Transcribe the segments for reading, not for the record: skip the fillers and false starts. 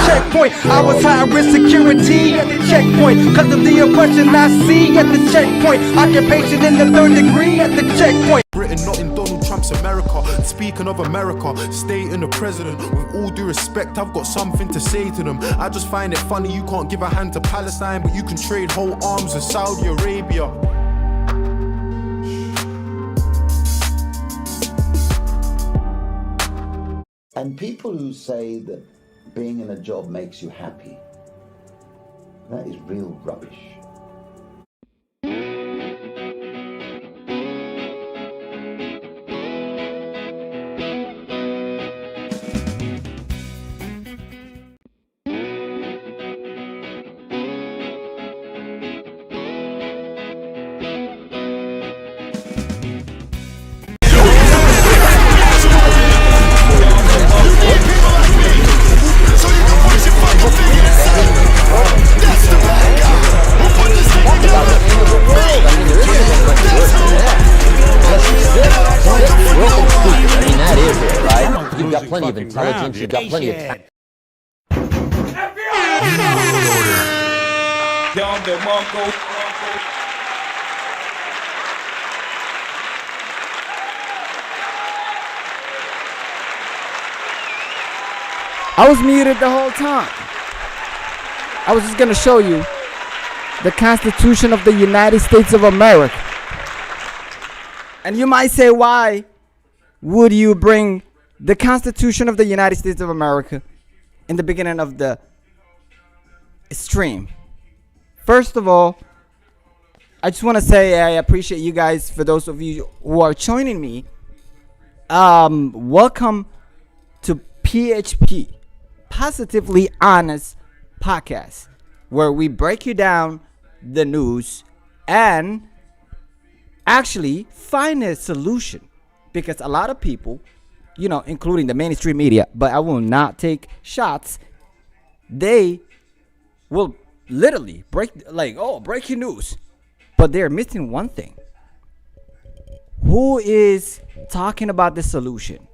checkpoint. I was high risk security at the checkpoint. Cause of the oppression I see at the checkpoint. Occupation in the 3rd degree at the checkpoint. Britain, not in Donald Trump's America. Speaking of America, stating the president. With all due respect, I've got something to say to them. I just find it funny you can't give a hand to Palestine, but you can trade whole arms with Saudi Arabia. And people who say that being in a job makes you happy, that is real rubbish. You've got plenty of intelligence, you've got plenty of time. I was muted the whole time. I was just gonna show you the Constitution of the United States of America. And you might say, why would you bring the Constitution of the United States of America in the beginning of the stream? First of all, I just want to say I appreciate you guys. For those of you who are joining me, welcome to PHP, Positively Honest Podcast, where we break you down the news and actually find a solution. Because a lot of people, you know, including the mainstream media, but I will not take shots, they will literally breaking news. But they're missing one thing. Who is talking about the solution?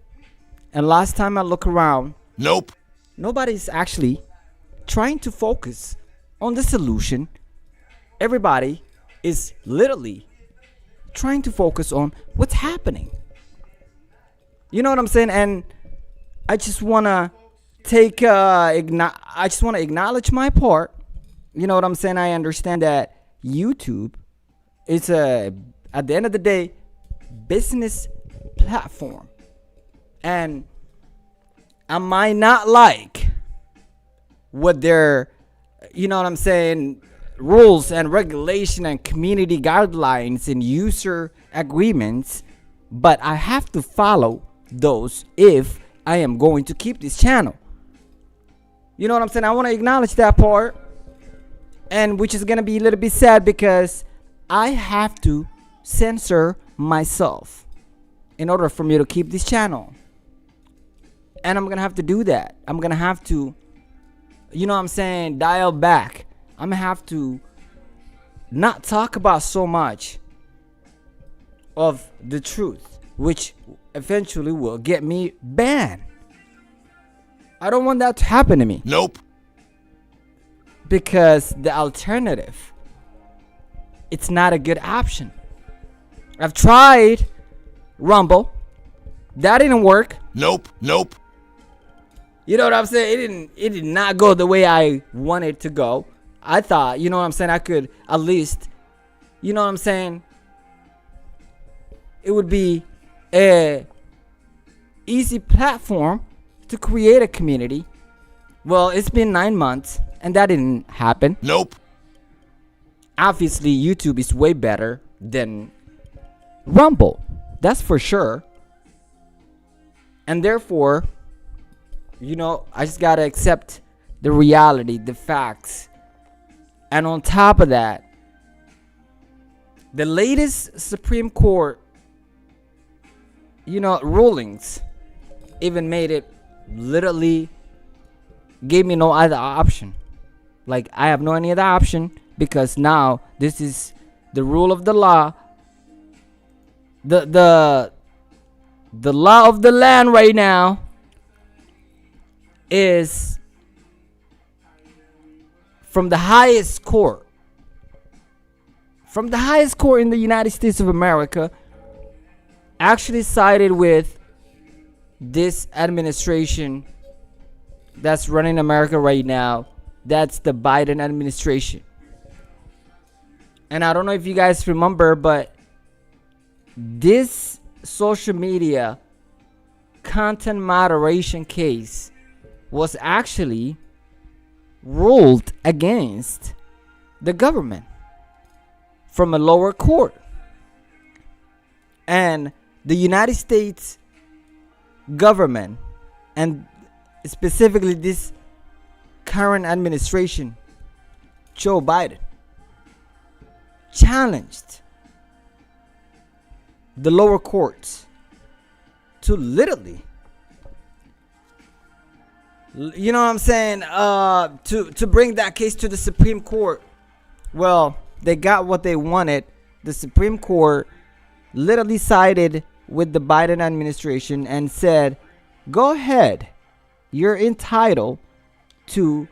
And last time I look around, Nope. nobody's actually trying to focus on the solution. Everybody is literally trying to focus on what's happening. You know what I'm saying? And I just want to acknowledge my part. You know what I'm saying? I understand that YouTube is at the end of the day, business platform. And I might not like what their, you know what I'm saying, rules and regulation and community guidelines and user agreements, but I have to follow those if I am going to keep this channel. You know what I'm saying? I want to acknowledge that part, and which is going to be a little bit sad because I have to censor myself in order for me to keep this channel. And I'm going to have to do that. I'm going to have to, you know what I'm saying, dial back. I'm going to have to not talk about so much of the truth, which eventually will get me banned. I don't want that to happen to me. Nope. Because the alternative, it's not a good option. I've tried Rumble. That didn't work. Nope. Nope. You know what I'm saying? It did not go the way I wanted it to go. I thought, you know what I'm saying, I could at least, you know what I'm saying, it would be a easy platform to create a community. Well, it's been 9 months and that didn't happen. Nope. Obviously, YouTube is way better than Rumble. That's for sure. And therefore, you know, I just gotta accept the reality, the facts. And on top of that, the latest Supreme Court, you know, rulings even made it literally, gave me no other option. Like, I have no any other option because now this is the rule of the law. The law of the land right now is from the highest court, in the United States of America, actually sided with this administration that's running America right now. That's the Biden administration. And I don't know if you guys remember, but this social media content moderation case was actually ruled against the government from a lower court. And the United States government, and specifically this current administration, Joe Biden, challenged the lower courts to literally, you know what I'm saying, to bring that case to the Supreme Court. Well, they got what they wanted. The Supreme Court literally sided with the Biden administration and said, go ahead, you're entitled to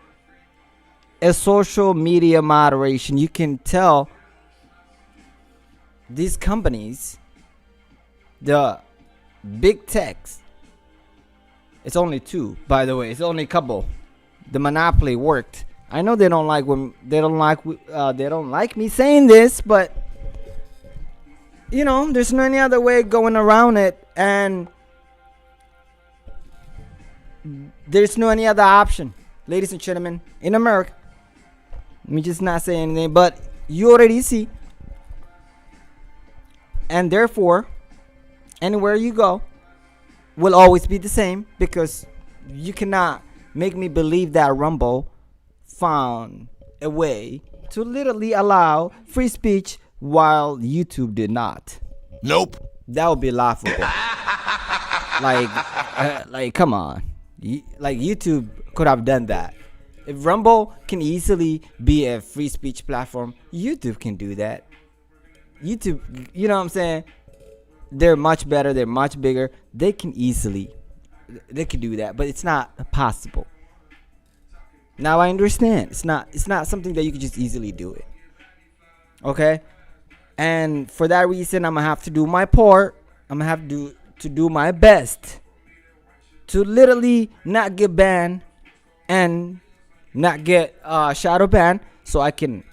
a social media moderation. You can tell these companies, the big techs, it's only two, by the way, it's only a couple, the monopoly worked. I know they don't like me saying this, but you know, there's no any other way going around it, and there's no any other option, ladies and gentlemen, in America. Let me just not say anything, but you already see. And therefore, anywhere you go will always be the same, because you cannot make me believe that Rumble found a way to literally allow free speech while YouTube did not. Nope. That would be laughable. like, come on. Like, YouTube could have done that. If Rumble can easily be a free speech platform, YouTube can do that. YouTube, you know what I'm saying? They're much better. They're much bigger. They can do that, but it's not possible. Now I understand. It's not something that you can just easily do it. Okay? And for that reason, I'm going to have to do my part. I'm going to have to do my best to literally not get banned and not get shadow banned, so I can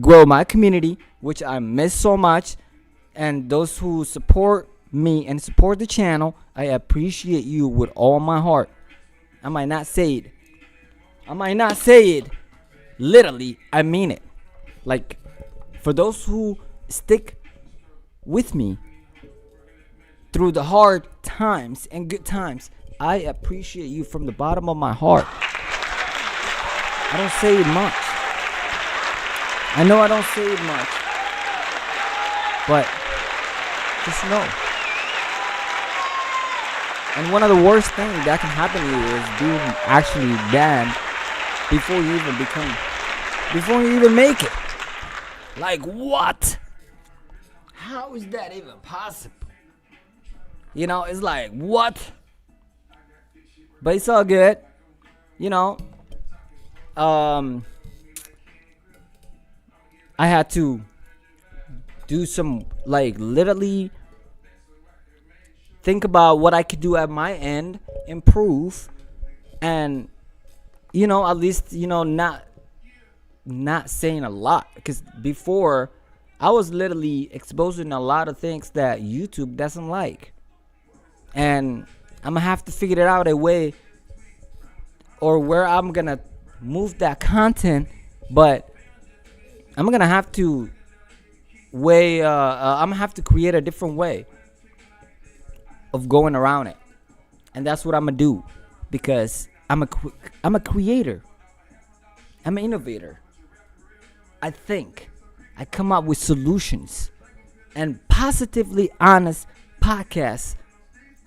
grow my community, which I miss so much. And those who support me and support the channel, I appreciate you with all my heart. I might not say it literally, I mean it. Like, for those who stick with me through the hard times and good times, I appreciate you from the bottom of my heart. I don't say it much. I know I don't say it much, but just know. And one of the worst things that can happen to you is being actually banned before you even make it. Like, what? How is that even possible? You know, it's like, what? But it's all good. You know, I had to do some, like, literally think about what I could do at my end, improve, and, you know, at least, you know, not saying a lot, because before I was literally exposing a lot of things that YouTube doesn't like, and I'm gonna have to figure it out a way or where I'm gonna move that content, but I'm gonna have to I'm gonna have to create a different way of going around it, and that's what I'm gonna do, because I'm a creator, I'm an innovator. I think, I come up with solutions, and Positively Honest Podcast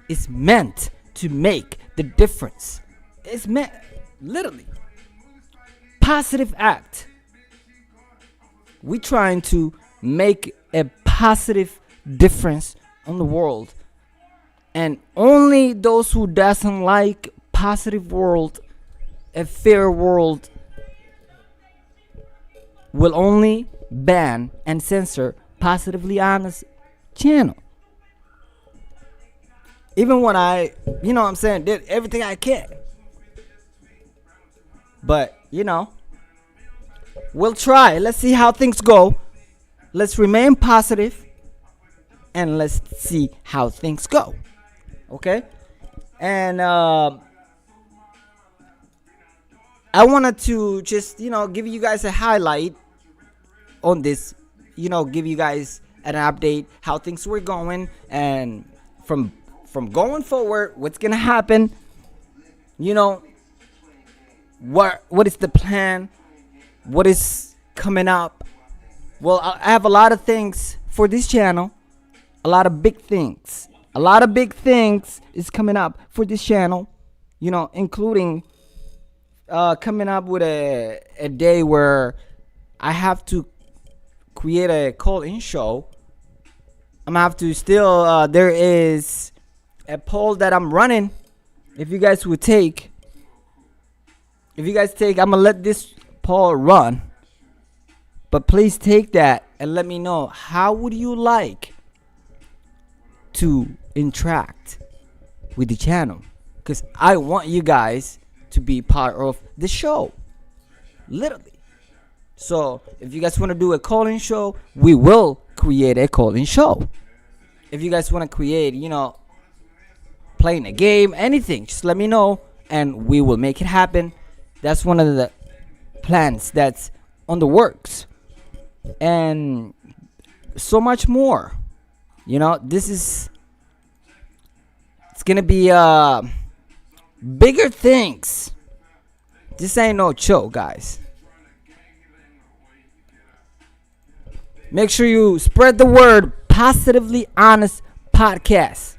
is meant to make the difference. It's meant, literally, positive act. We trying to make a positive difference on the world, and only those who doesn't like positive world, a fair world, will only ban and censor Positively Honest channel. Even when I, you know what I'm saying, did everything I can. But, you know, we'll try. Let's see how things go. Let's remain positive and let's see how things go. Okay? And I wanted to just, you know, give you guys a highlight on this, you know, give you guys an update how things were going, and from going forward, what's gonna happen, you know, what is the plan, what is coming up. Well, I have a lot of things for this channel, a lot of big things is coming up for this channel, you know, including coming up with a day where I have to create a call-in show. I'm gonna have to still there is a poll that I'm running. If you guys take, I'm gonna let this poll run, but please take that and let me know, how would you like to interact with the channel? Because I want you guys to be part of the show, literally. So if you guys want to do a call-in show, we will create a call-in show. If you guys want to create, you know, playing a game, anything, just let me know and we will make it happen. That's one of the plans that's on the works, and so much more. You know, it's gonna be bigger things. This ain't no joke, guys. Make sure you spread the word, Positively Honest Podcast.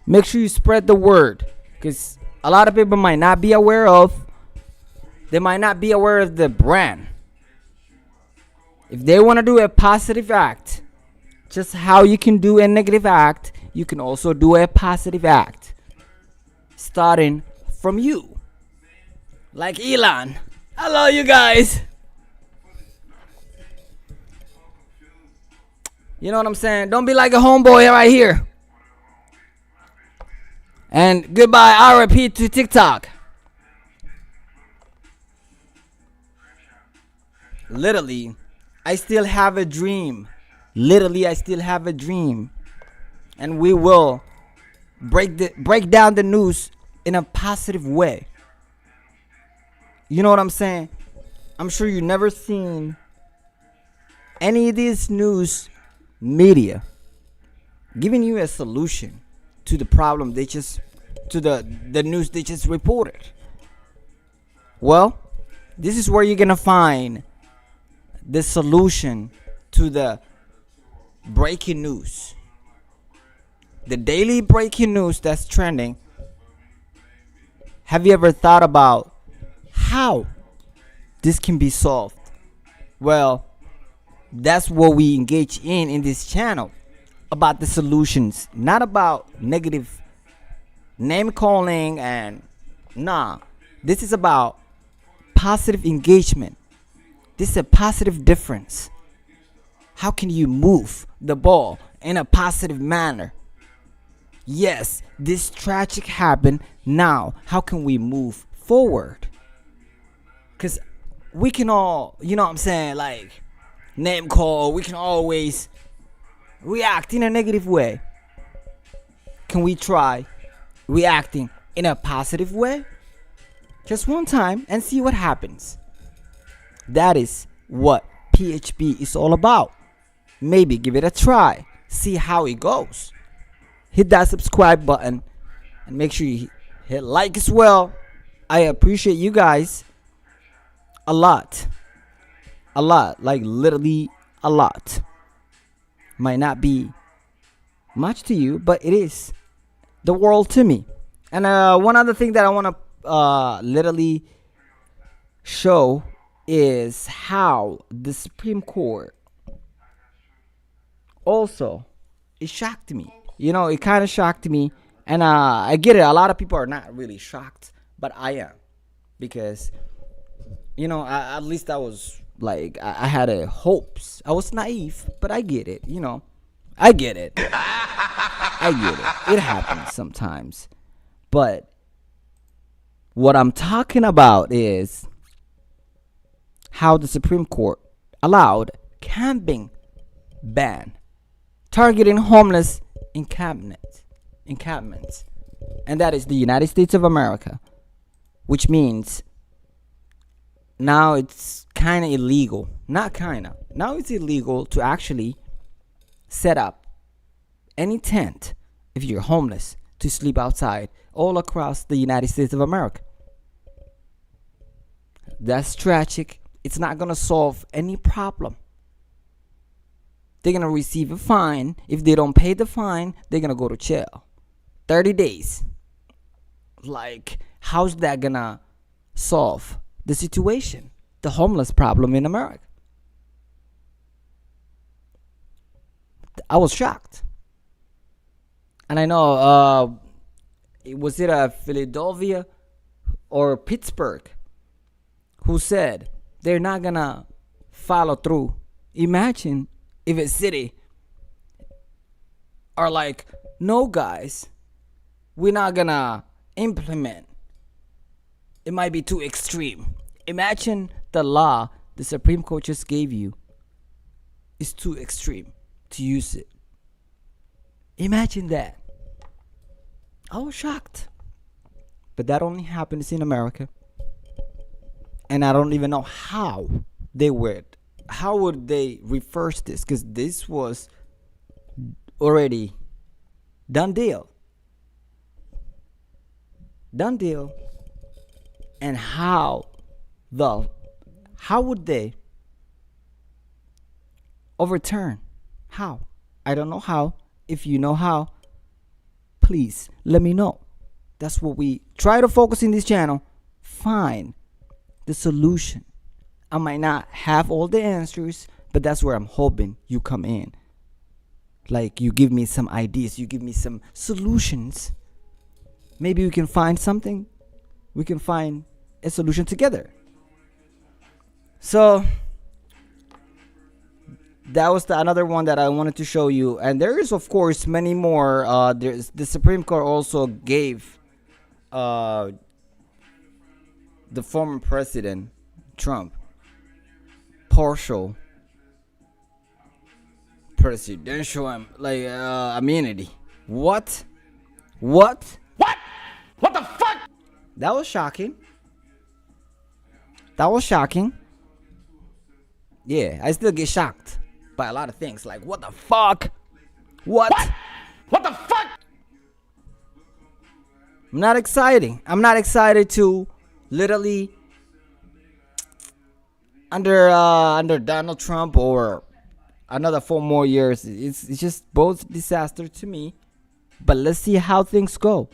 Make sure you spread the word, because a lot of people might not be aware of. They might not be aware of the brand. If they want to do a positive act, just how you can do a negative act, you can also do a positive act, starting from you. Like Elon. I love you guys. You know what I'm saying? Don't be like a homeboy right here. And goodbye, RIP to TikTok. Literally, I still have a dream. And we will break down the news in a positive way. You know what I'm saying? I'm sure you've never seen any of these news media giving you a solution to the problem they just, to the news they just reported. Well, this is where you're gonna find the solution to the breaking news, the daily breaking news that's trending. Have you ever thought about how this can be solved? Well, that's what we engage in this channel, about the solutions, not about negative name calling. And this is about positive engagement. This is a positive difference. How can you move the ball in a positive manner? Yes, this tragic happened. Now, how can we move forward? Because we can all, you know what I'm saying, like, name call, we can always react in a negative way. Can we try reacting in a positive way? Just one time and see what happens. That is what PHP is all about. Maybe give it a try. See how it goes. Hit that subscribe button and make sure you hit like as well. I appreciate you guys a lot. Like literally a lot. Might not be much to you, but it is the world to me. And one other thing that I want to literally show is how the Supreme Court also, it shocked me. You know, it kind of shocked me. And I get it. A lot of people are not really shocked, but I am. Because, you know, at least I was Like I had a hopes. I was naive, but I get it. I get it. I get it. It happens sometimes. But what I'm talking about is how the Supreme Court allowed camping ban targeting homeless encampments, and that is the United States of America, which means now it's kind of illegal. Not kind of. Now it's illegal to actually set up any tent if you're homeless to sleep outside all across the United States of America. That's tragic. It's not going to solve any problem. They're going to receive a fine. If they don't pay the fine, they're going to go to jail. 30 days. Like, how's that going to solve the situation? The homeless problem in America. I was shocked. And I know, was it Philadelphia or Pittsburgh who said they're not going to follow through? Imagine if a city are like, no guys, we're not going to implement. It might be too extreme. Imagine the law the Supreme Court just gave you is too extreme to use it. Imagine that. I was shocked. But that only happens in America. And I don't even know how would they reverse this, because this was already done deal. And how would they overturn? How? I don't know how. If you know how, please let me know. That's what we try to focus in this channel. Find the solution. I might not have all the answers, but that's where I'm hoping you come in. Like, you give me some ideas, you give me some solutions. Maybe we can find something. We can find a solution together. So that was another one that I wanted to show you. And there is, of course, many more. The Supreme Court also gave the former president, Trump, partial presidential immunity. What the fuck? That was shocking. Yeah, I still get shocked by a lot of things. Like, what the fuck? What the fuck? I'm not excited to literally under Donald Trump or another 4 more years. It's just both disaster to me. But let's see how things go.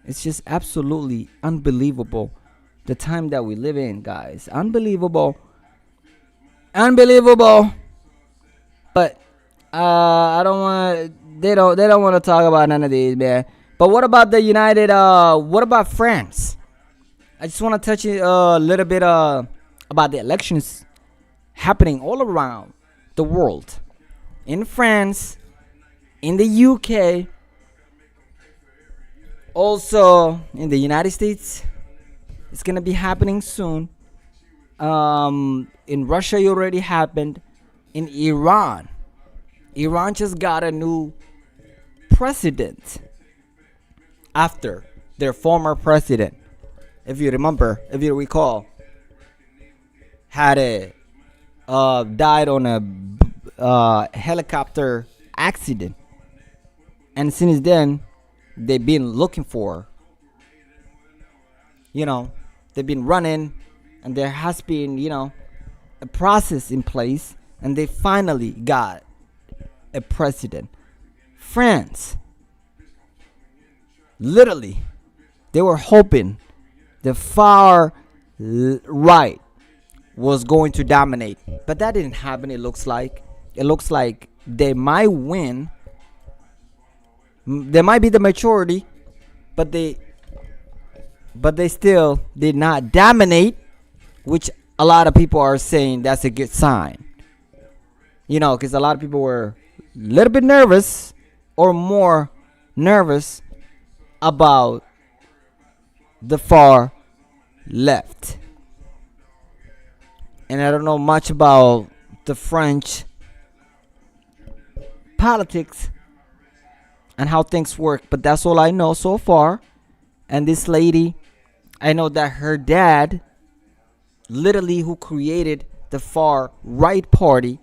It's just absolutely unbelievable, the time that we live in, guys. Unbelievable. But I don't want. They don't want to talk about none of these, man. But what about the United? What about France? I just want to touch a little bit about the elections happening all around the world, in France, in the UK. Also, in the United States, it's going to be happening soon. In Russia, it already happened. In Iran just got a new president after their former president, if you recall, had died on a helicopter accident. And since then, they've been looking for, they've been running, and there has been, a process in place, and they finally got a president. France, literally, they were hoping the far right was going to dominate, but that didn't happen. It looks like they might win. They might be the majority, but they but they still did not dominate, which a lot of people are saying that's a good sign. Because a lot of people were a little bit nervous or more nervous about the far left. And I don't know much about the French politics and how things work, but that's all I know so far. And this lady, I know that her dad, literally who created the far right party,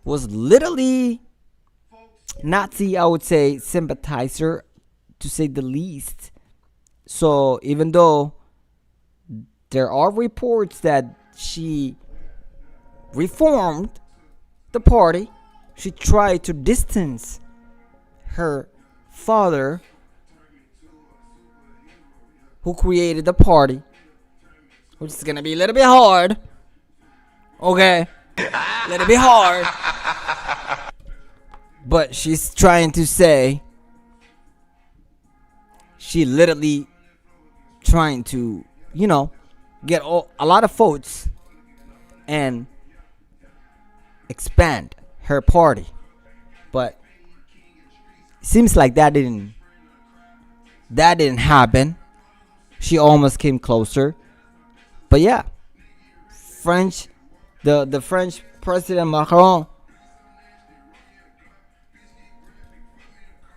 was literally Nazi, I would say, sympathizer, to say the least. So even though there are reports that she reformed the party, she tried to distance her father, who created the party, which is gonna be a little bit hard. Okay, a little bit hard. But she's trying to say, she literally trying to, get a lot of votes and expand her party. But it seems like that didn't happen. She almost came closer. But yeah, the French President Macron,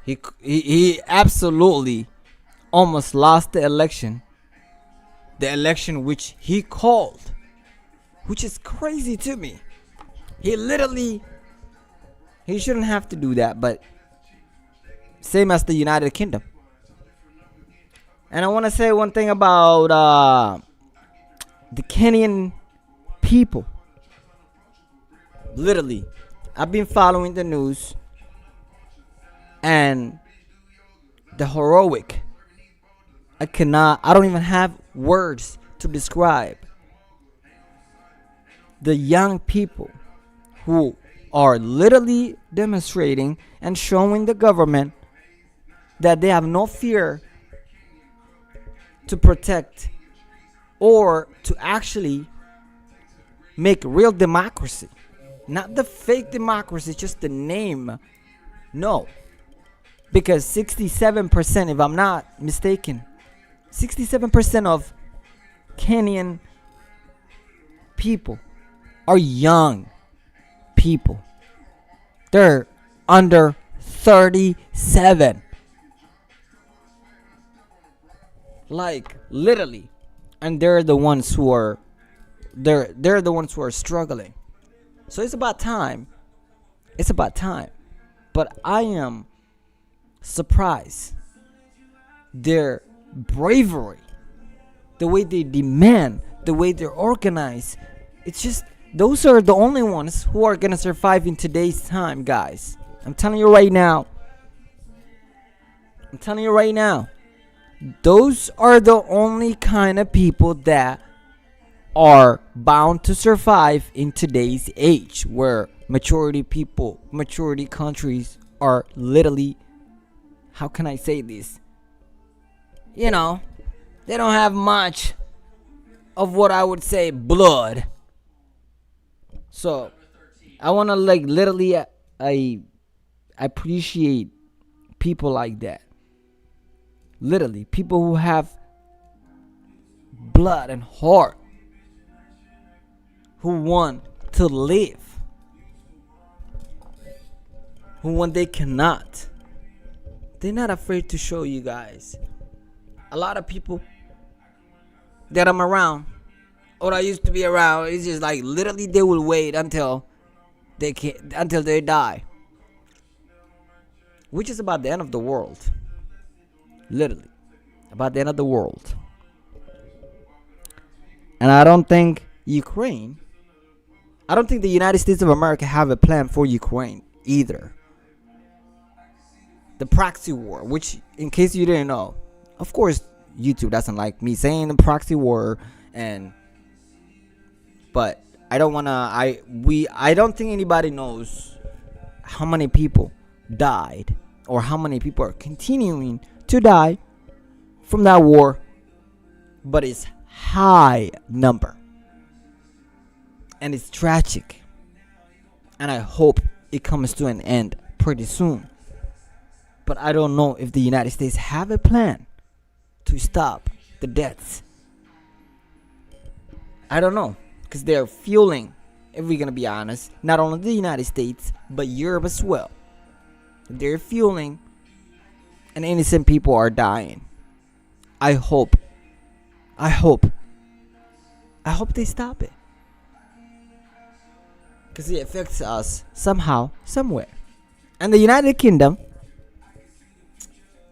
he absolutely almost lost the election which he called, which is crazy to me. He shouldn't have to do that, but same as the United Kingdom. And I want to say one thing about the Kenyan people. Literally, I've been following the news, and the heroic, I don't even have words to describe the young people who are literally demonstrating and showing the government that they have no fear to protect or to actually make real democracy. Not the fake democracy, just the name. No. Because 67%, if I'm not mistaken, 67% of Kenyan people are young people. They're under 37. Like literally. And they're the ones who are struggling. So it's about time. But I am surprised. Their bravery, the way they demand, the way they're organized. It's just, those are the only ones who are gonna survive in today's time, guys. I'm telling you right now. Those are the only kind of people that are bound to survive in today's age, where majority countries are literally, how can I say this? They don't have much of what I would say blood. So I want to literally, I appreciate people like that. Literally, people who have blood and heart, who want to live, who when they cannot, they're not afraid to show you guys. A lot of people that I'm around, or I used to be around, it's just like literally they will wait until they die, which is about the end of the world. Literally about the end of the world. And I don't think the United States of America have a plan for Ukraine either. The proxy war, which, in case you didn't know, of course YouTube doesn't like me saying the proxy war, but I don't think anybody knows how many people died or how many people are continuing to die from that war but it's high number. And it's tragic. And I hope it comes to an end pretty soon. But I don't know if the United States have a plan to stop the deaths. I don't know, because they're fueling, if we're gonna be honest, not only the United States but Europe as well. They're fueling, and innocent people are dying. I hope they stop it, because it affects us somehow, somewhere. And the United Kingdom,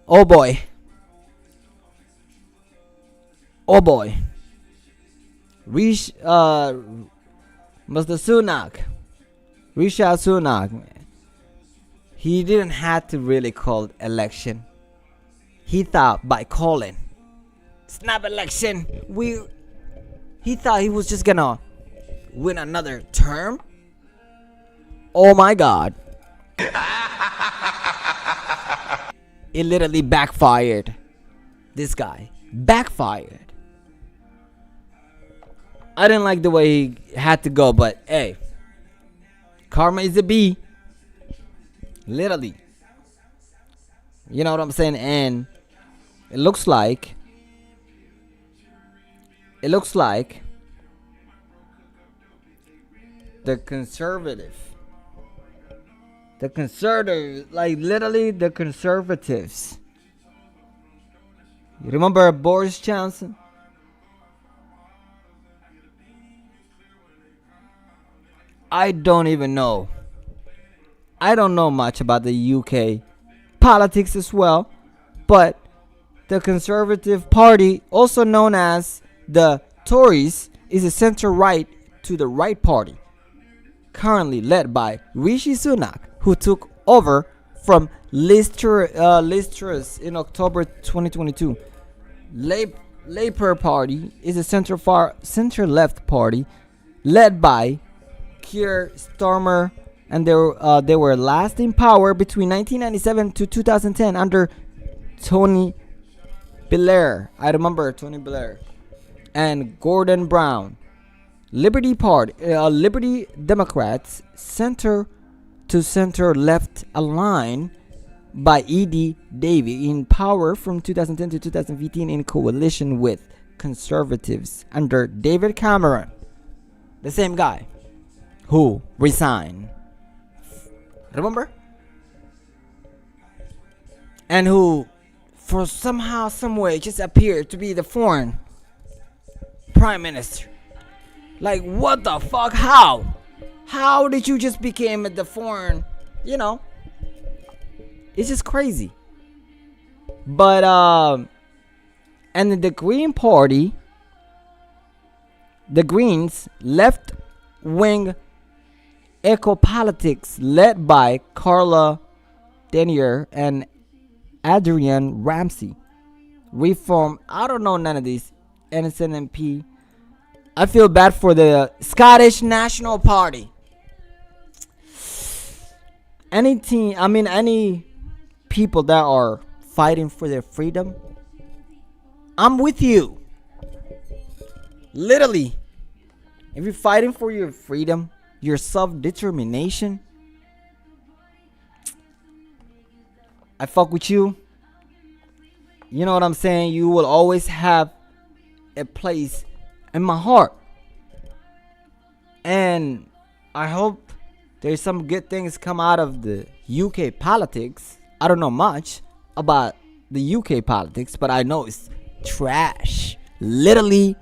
oh boy, Rishi Sunak, he didn't have to really call election. He thought by calling snap election, he thought he was just gonna win another term. Oh my God. It literally backfired. This guy backfired. I didn't like the way he had to go, but hey, karma is a bee. Literally. You know what I'm saying? And it looks like the conservatives, like literally the conservatives. You remember Boris Johnson? I don't even know. I don't know much about the UK politics as well, but the Conservative Party, also known as the Tories, is a center-right to the right party, currently led by Rishi Sunak, who took over from Liz Truss in October 2022. Labour Party is a center-left party led by Keir Starmer, and they were last in power between 1997 to 2010 under Tony Blair. I remember Tony Blair and Gordon Brown. Liberty Democrats, center to center left, aligned by E.D. Davey, in power from 2010 to 2015 in coalition with conservatives under David Cameron, the same guy who resigned. Remember? And who, for somehow, some way, just appeared to be the foreign prime minister. Like, what the fuck? How did you just become the foreign? You know, it's just crazy. But and the Green Party, the Greens, left wing eco-politics led by Carla Denier and Adrian Ramsey. Reform, I don't know none of these. NSNP. I feel bad for the Scottish National Party. Any people that are fighting for their freedom, I'm with you. Literally, if you're fighting for your freedom, your self-determination, I fuck with you. You know what I'm saying? You will always have a place in my heart. And I hope there's some good things come out of the UK politics. I don't know much about the UK politics, but I know it's trash. Literally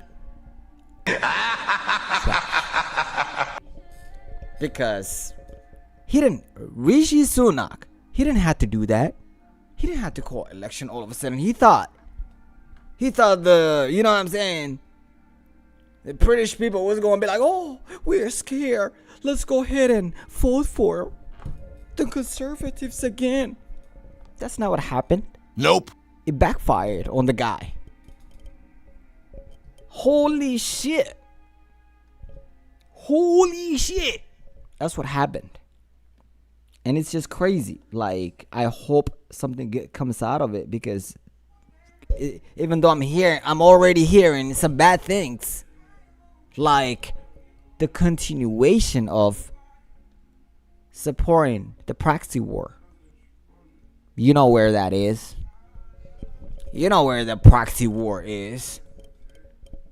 trash. Because Rishi Sunak, he didn't have to do that. He didn't have to call election all of a sudden. He thought the, you know what I'm saying, the British people was going to be like, oh, we're scared. Let's go ahead and vote for the conservatives again. That's not what happened. Nope. It backfired on the guy. Holy shit. That's what happened. And it's just crazy. Like, I hope something good comes out of it, because even though I'm already hearing some bad things, like the continuation of supporting the proxy war. You know where that is. You know where the proxy war is.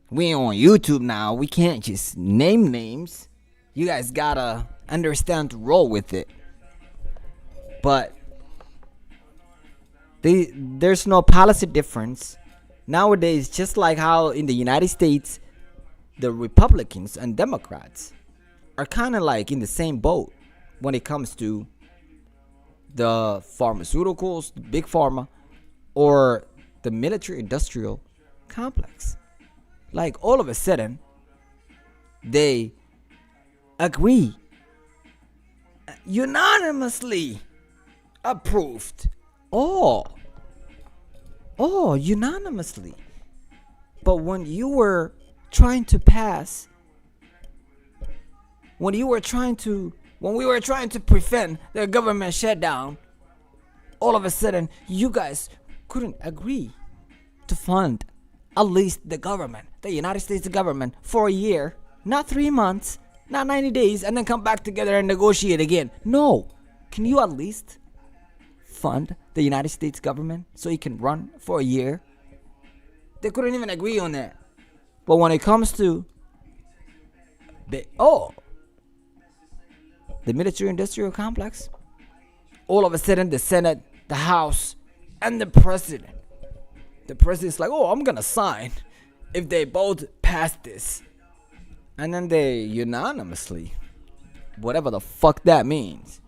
We on YouTube now. We can't just name names. You guys gotta understand to roll with it. But there's no policy difference nowadays. Just like how in the United States, the Republicans and Democrats are kind of like in the same boat when it comes to the pharmaceuticals, the big pharma, or the military-industrial complex. Like all of a sudden, they agree, unanimously approved. Unanimously. But when we were trying to prevent the government shutdown, all of a sudden you guys couldn't agree to fund at least the government, the United States government, for a year, not 3 months, not 90 days, and then come back together and negotiate again. No. Can you at least fund the United States government so it can run for a year? They couldn't even agree on that. But when it comes to the military-industrial complex, all of a sudden the Senate, the House, and the President's like, I'm gonna sign if they both pass this. And then they unanimously, whatever the fuck that means,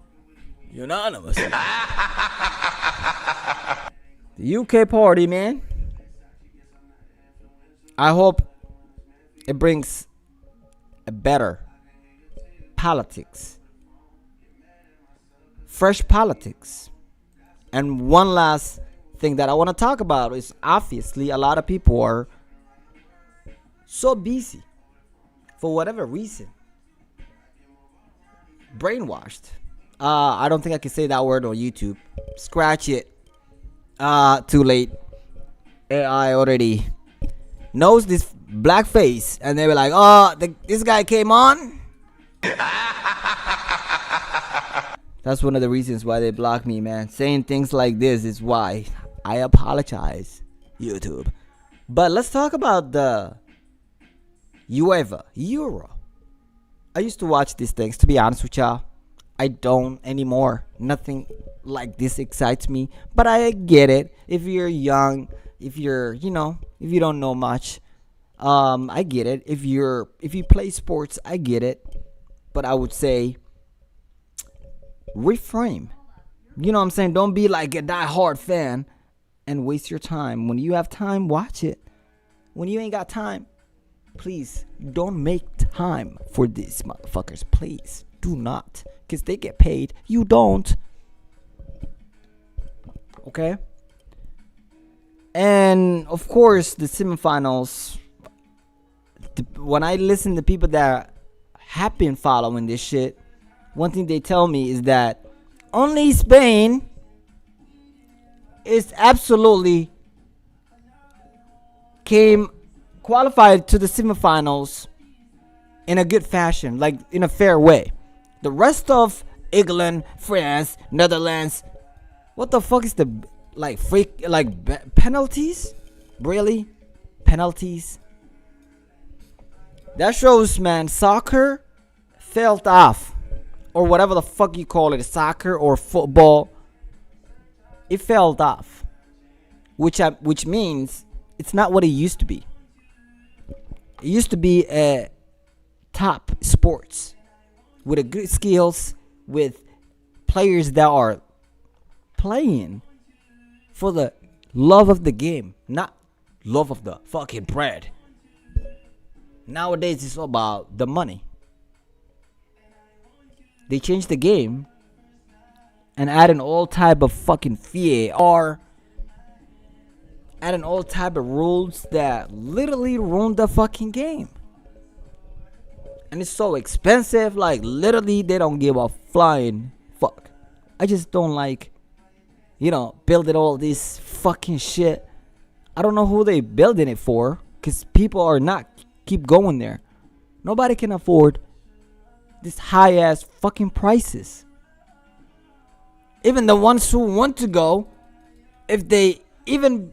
unanimously. The UK party, man. I hope it brings a better politics, fresh politics. And one last thing that I want to talk about is, obviously a lot of people are so busy for whatever reason, brainwashed. I don't think I can say that word on YouTube. Scratch it. Too late. AI already knows this black face, and they were like, this guy came on. That's one of the reasons why they block me, man. Saying things like this is why I apologize, YouTube. But let's talk about the UEFA Euro. I used to watch these things, to be honest with y'all. I don't anymore. Nothing like this excites me, but I get it. If you're young, if you don't know much, I get it. If you play sports, I get it. But I would say reframe. You know what I'm saying? Don't be like a die-hard fan and waste your time. When you have time, watch it. When you ain't got time, please don't make time for these motherfuckers. Please do not, because they get paid. You don't. Okay? And of course, the semifinals. When I listen to people that have been following this shit, one thing they tell me is that only Spain is absolutely qualified to the semifinals in a good fashion, like in a fair way. The rest of England, France, Netherlands, what the fuck is the penalties? Really? Penalties? That shows, man, soccer fell off, or whatever the fuck you call it, soccer or football. It fell off, which means it's not what it used to be. It used to be a top sports with a good skills, with players that are playing for the love of the game, not love of the fucking bread. Nowadays it's all about the money. They changed the game and adding all type of fucking VAR, adding all type of rules that literally ruined the fucking game. And it's so expensive, like literally they don't give a flying fuck. I just don't like, building all this fucking shit I don't know who they building it for, because people are not keep going there. Nobody can afford this high ass fucking prices. Even the ones who want to go, if they even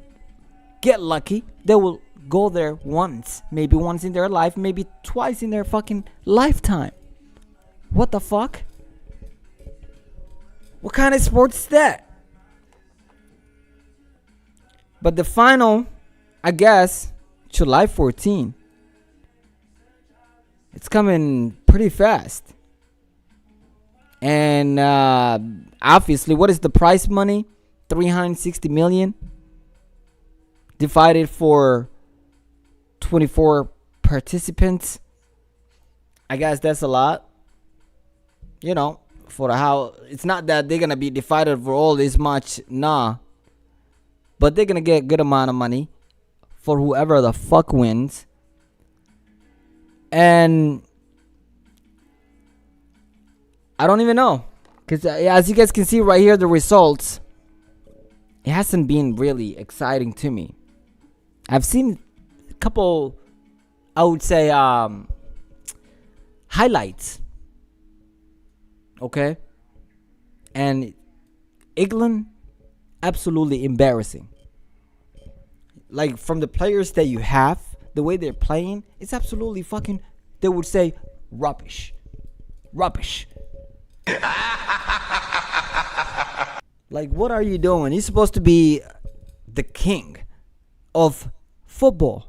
get lucky, they will go there once. Maybe once in their life, maybe twice in their fucking lifetime. What the fuck? What kind of sport is that? But the final, I guess, July 14. It's coming pretty fast. And obviously, what is the prize money? 360 million divided for 24 participants. I guess that's a lot. You know, for how it's not that they're gonna be divided for all this much, nah. But they're gonna get a good amount of money for whoever the fuck wins. And I don't even know, because as you guys can see right here, the results, it hasn't been really exciting to me. I've seen a couple, I would say, highlights. Okay, and England, absolutely embarrassing. Like, from the players that you have, the way they're playing, it's absolutely fucking, they would say, rubbish. Rubbish. Like, what are you doing? You're supposed to be the king of football.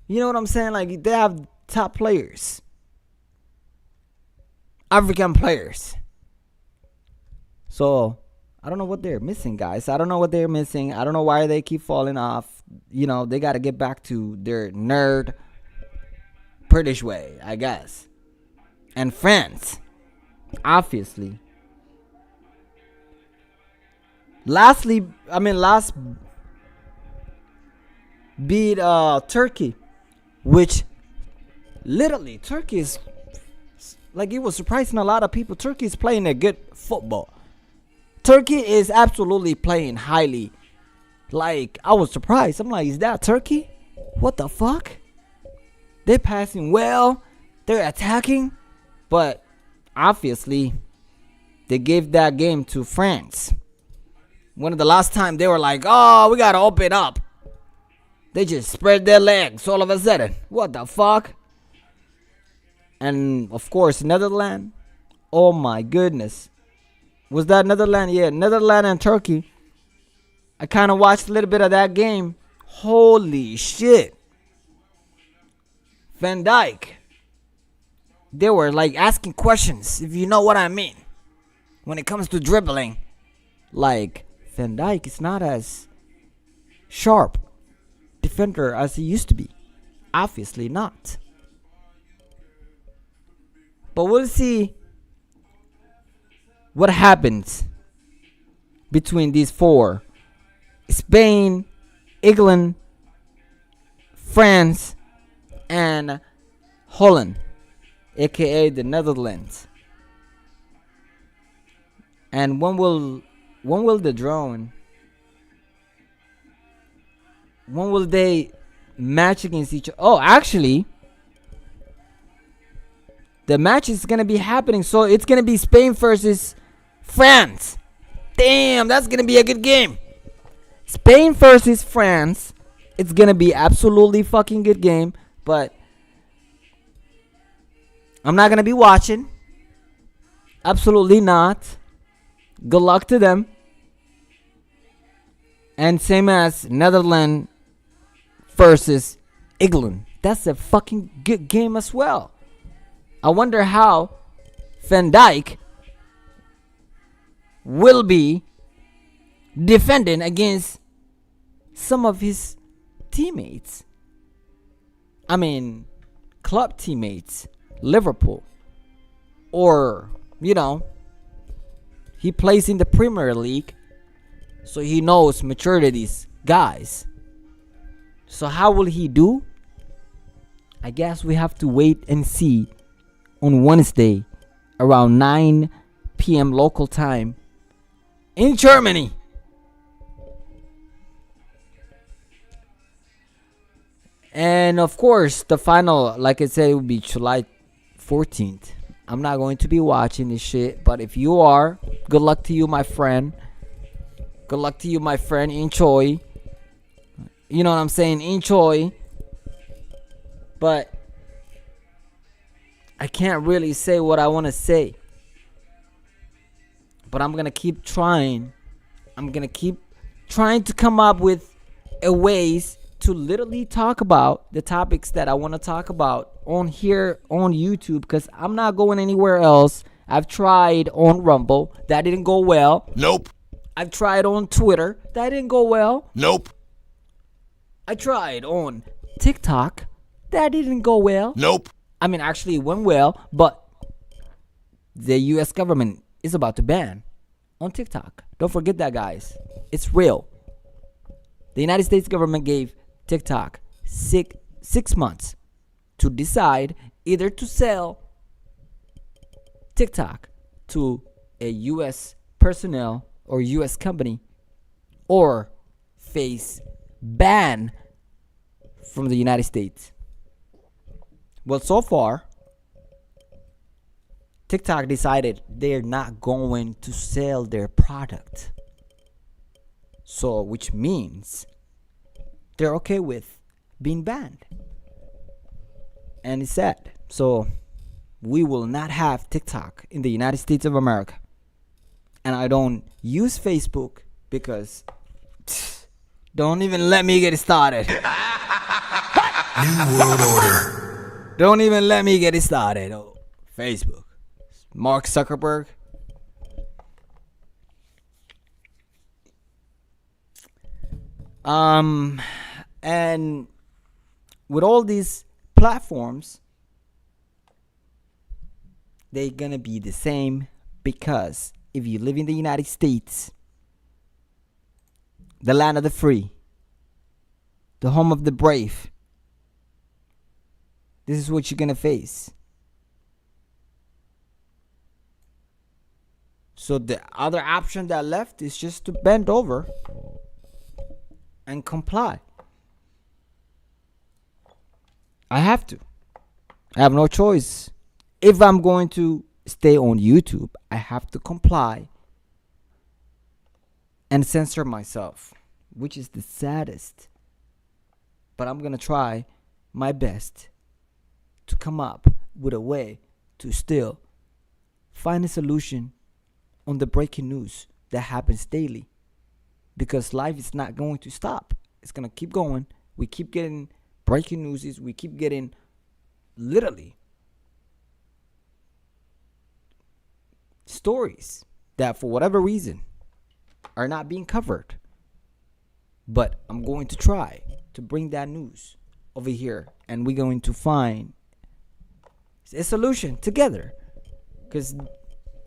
You know what I'm saying? Like, they have top players. African players. So, I don't know what they're missing, guys. I don't know what they're missing. I don't know why they keep falling off. You know, they got to get back to their nerd British way, I guess. And France, obviously. Last beat Turkey, which literally Turkey is, like, it was surprising a lot of people. Turkey is playing a good football. Turkey is absolutely playing highly. Like, I was surprised. I'm like, is that Turkey? What the fuck? They're passing well. They're attacking. But obviously, they gave that game to France. One of the last time they were like, oh, we got to open up. They just spread their legs all of a sudden. What the fuck? And, of course, Netherlands. Oh, my goodness. Was that Netherlands? Yeah, Netherlands and Turkey. I kind of watched a little bit of that game. Holy shit. Van Dijk. They were like asking questions, if you know what I mean. When it comes to dribbling. Like, Van Dijk is not as sharp defender as he used to be. Obviously not. But we'll see what happens between these four. Spain, England, France, and Holland, aka the Netherlands. And when will the drone? When will they match against each other? Oh, actually, the match is gonna be happening. So it's gonna be Spain versus France. Damn, that's gonna be a good game. Spain versus France. It's gonna be absolutely fucking good game. But I'm not gonna be watching. Absolutely not. Good luck to them. And same as Netherlands versus England. That's a fucking good game as well. I wonder how Van Dijk will be defending against some of his teammates. I mean, club teammates, Liverpool. Or, you know, he plays in the Premier League, so he knows maturity of these guys. So how will he do? I guess we have to wait and see on Wednesday around 9 p.m. local time in Germany. And of course, the final, like I said, it will be July 14th. I'm not going to be watching this shit, but if you are, good luck to you, my friend. Good luck to you, my friend. Enjoy. You know what I'm saying? Enjoy. But I can't really say what I want to say. But I'm going to keep trying. I'm going to keep trying to come up with ways to literally talk about the topics that I want to talk about on here on YouTube, because I'm not going anywhere else. I've tried on Rumble. That didn't go well. Nope. I've tried on Twitter. That didn't go well. Nope. I tried on TikTok. That didn't go well. Nope. I mean, actually, it went well, but the U.S. government is about to ban on TikTok. Don't forget that, guys. It's real. The United States government gave TikTok 6 months to decide either to sell TikTok to a U.S. personnel or U.S. company, or face ban from the United States. Well, so far, TikTok decided they're not going to sell their product. So, which means they're okay with being banned. And it's sad. So, we will not have TikTok in the United States of America. And I don't use Facebook because don't even let me get started. New World Order. Don't even let me get started. Oh, Facebook. Mark Zuckerberg. And with all these platforms, they're gonna be the same, because if you live in the United States, the land of the free, the home of the brave, this is what you're gonna face. So the other option that left is just to bend over and comply. I have to. I have no choice. If I'm going to stay on YouTube, I have to comply and censor myself, which is the saddest. But I'm going to try my best to come up with a way to still find a solution on the breaking news that happens daily, because life is not going to stop. It's going to keep going. We keep getting breaking news. We keep getting literally stories that for whatever reason are not being covered. But I'm going to try to bring that news over here, and we're going to find a solution together. Because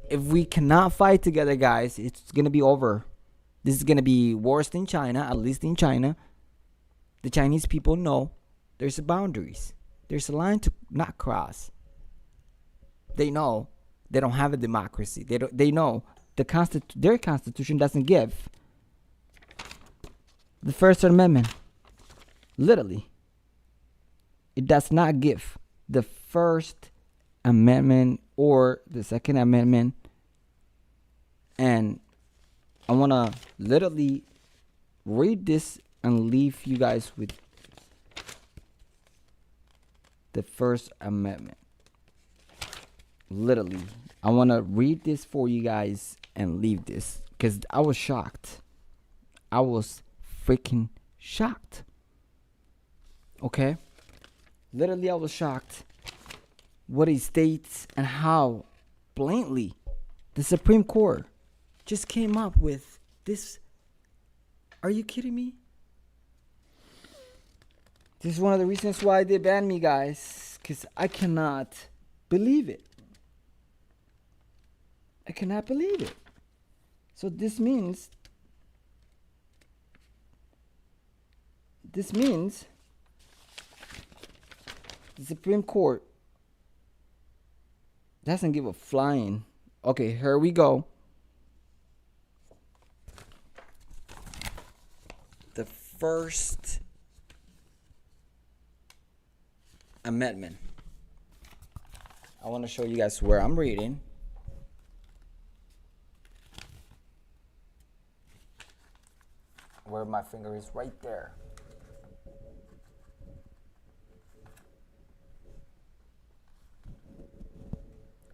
if we cannot fight together, guys, it's going to be over. This is going to be worse than China, at least in China. The Chinese people know there's boundaries. There's a line to not cross. They know they don't have a democracy. They know their constitution doesn't give the First Amendment. Literally, it does not give the First Amendment or the Second Amendment. And I want to literally read this and leave you guys with the First Amendment. Literally, I want to read this for you guys and leave this, because I was shocked. I was freaking shocked. Okay? Literally, I was shocked what it states and how blatantly the Supreme Court just came up with this. Are you kidding me? This is one of the reasons why they banned me, guys, because I cannot believe it. I cannot believe it. So this means the Supreme Court doesn't give a flying. Okay, here we go. The first Amendment. I want to show you guys where I'm reading. Where my finger is, right there.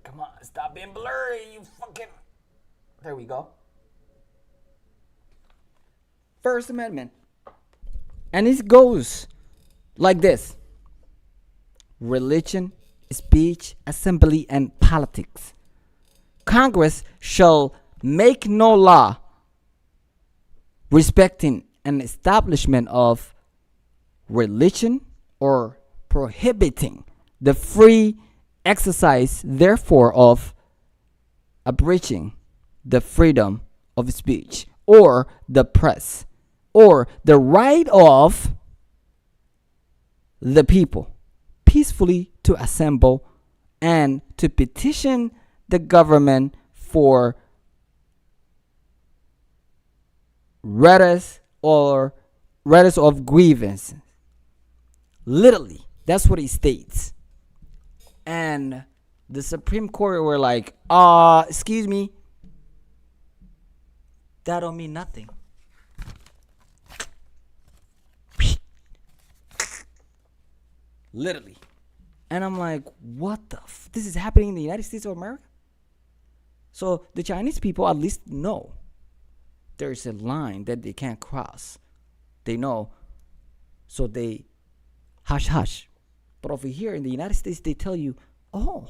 Come on, stop being blurry, you fucking... There we go. First Amendment. And it goes like this. Religion, speech, assembly, and politics. Congress shall make no law respecting an establishment of religion or prohibiting the free exercise therefore of abridging the freedom of speech or the press or the right of the people peacefully to assemble and to petition the government for redress of grievance. Literally, that's what he states. And the Supreme Court were like, excuse me, that don't mean nothing. Literally. And I'm like, what the this is happening in the United States of America? So the Chinese people at least know there's a line that they can't cross. They know. So they hush hush. But over here in the United States, they tell you, oh,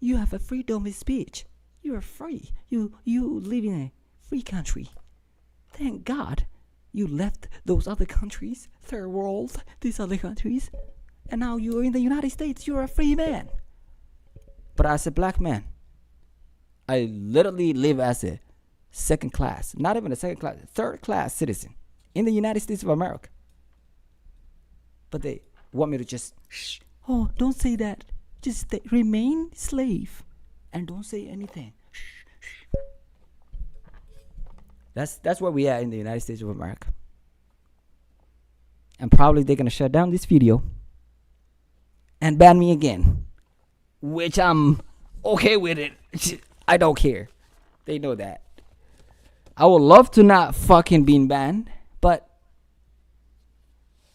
you have a freedom of speech. You are free. You live in a free country. Thank God you left those other countries, third world, these other countries. And now you're in the United States. You're a free man. But as a black man, I literally live as a second class, not even a second class, third class citizen in the United States of America. But they want me to just, shh, oh, don't say that. Just remain slave and don't say anything. Shh, shh. That's where we are in the United States of America. And probably they're going to shut down this video and ban me again, which I'm okay with it. I don't care. They know that. I would love to not fucking be banned, but,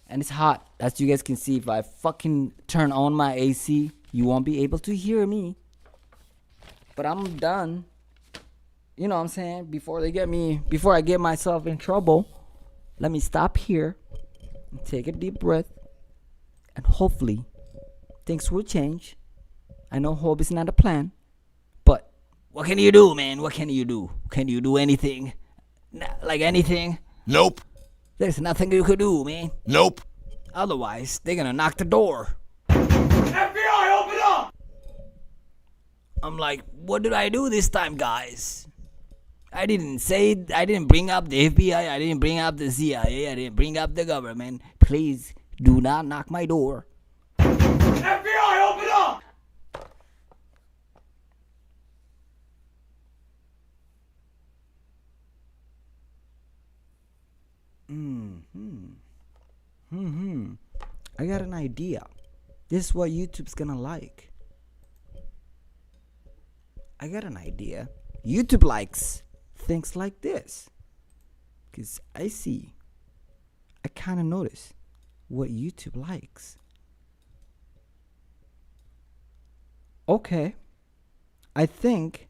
and it's hot, as you guys can see. If I fucking turn on my AC, you won't be able to hear me. But I'm done. You know what I'm saying? Before I get myself in trouble, let me stop here and take a deep breath, and hopefully things will change. I know hope is not a plan, but what can you do, man? What can you do? Can you do anything? Like anything? Nope. There's nothing you could do, man. Nope. Otherwise, they're gonna knock the door. FBI, open up! I'm like, what did I do this time, guys? I didn't bring up the FBI, I didn't bring up the CIA, I didn't bring up the government. Please do not knock my door. FBI, open up! I got an idea. This is what YouTube's gonna like. I got an idea. YouTube likes things like this. Because I kind of notice what YouTube likes. Okay. I think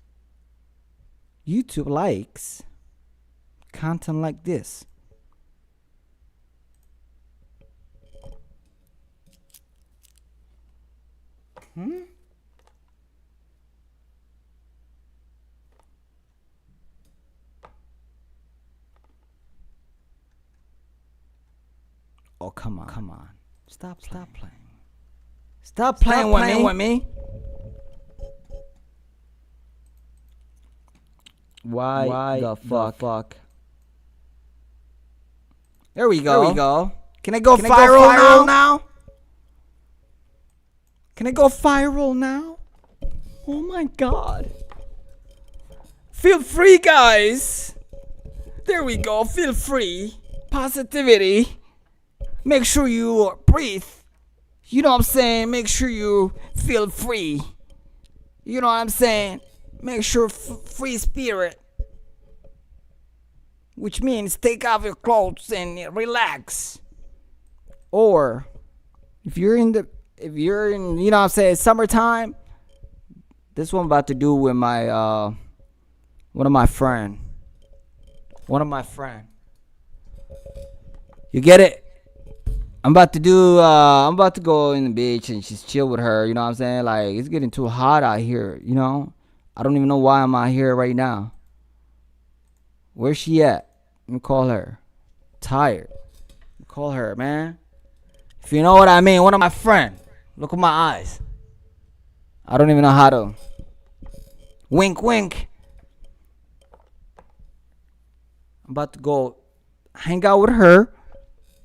YouTube likes content like this. Oh, come on. Stop playing. Stop playing with me. Why the fuck? There we go. Can I go viral now? Can I go viral now? Oh my god. Feel free, guys. There we go. Feel free. Positivity. Make sure you breathe You know what I'm saying? Make sure you feel free. You know what I'm saying? Make sure free spirit. Which means take off your clothes and relax. Or if you're in, you know what I'm saying, summertime, this one I'm about to do with my one of my friend. You get it? I'm about to go in the beach and just chill with her, you know what I'm saying? Like, it's getting too hot out here, you know? I don't even know why I'm out here right now. Where's she at? Let me call her. Tired. Call her, man. If you know what I mean, one of my friend. Look at my eyes. I don't even know how to. Wink, wink. I'm about to go hang out with her.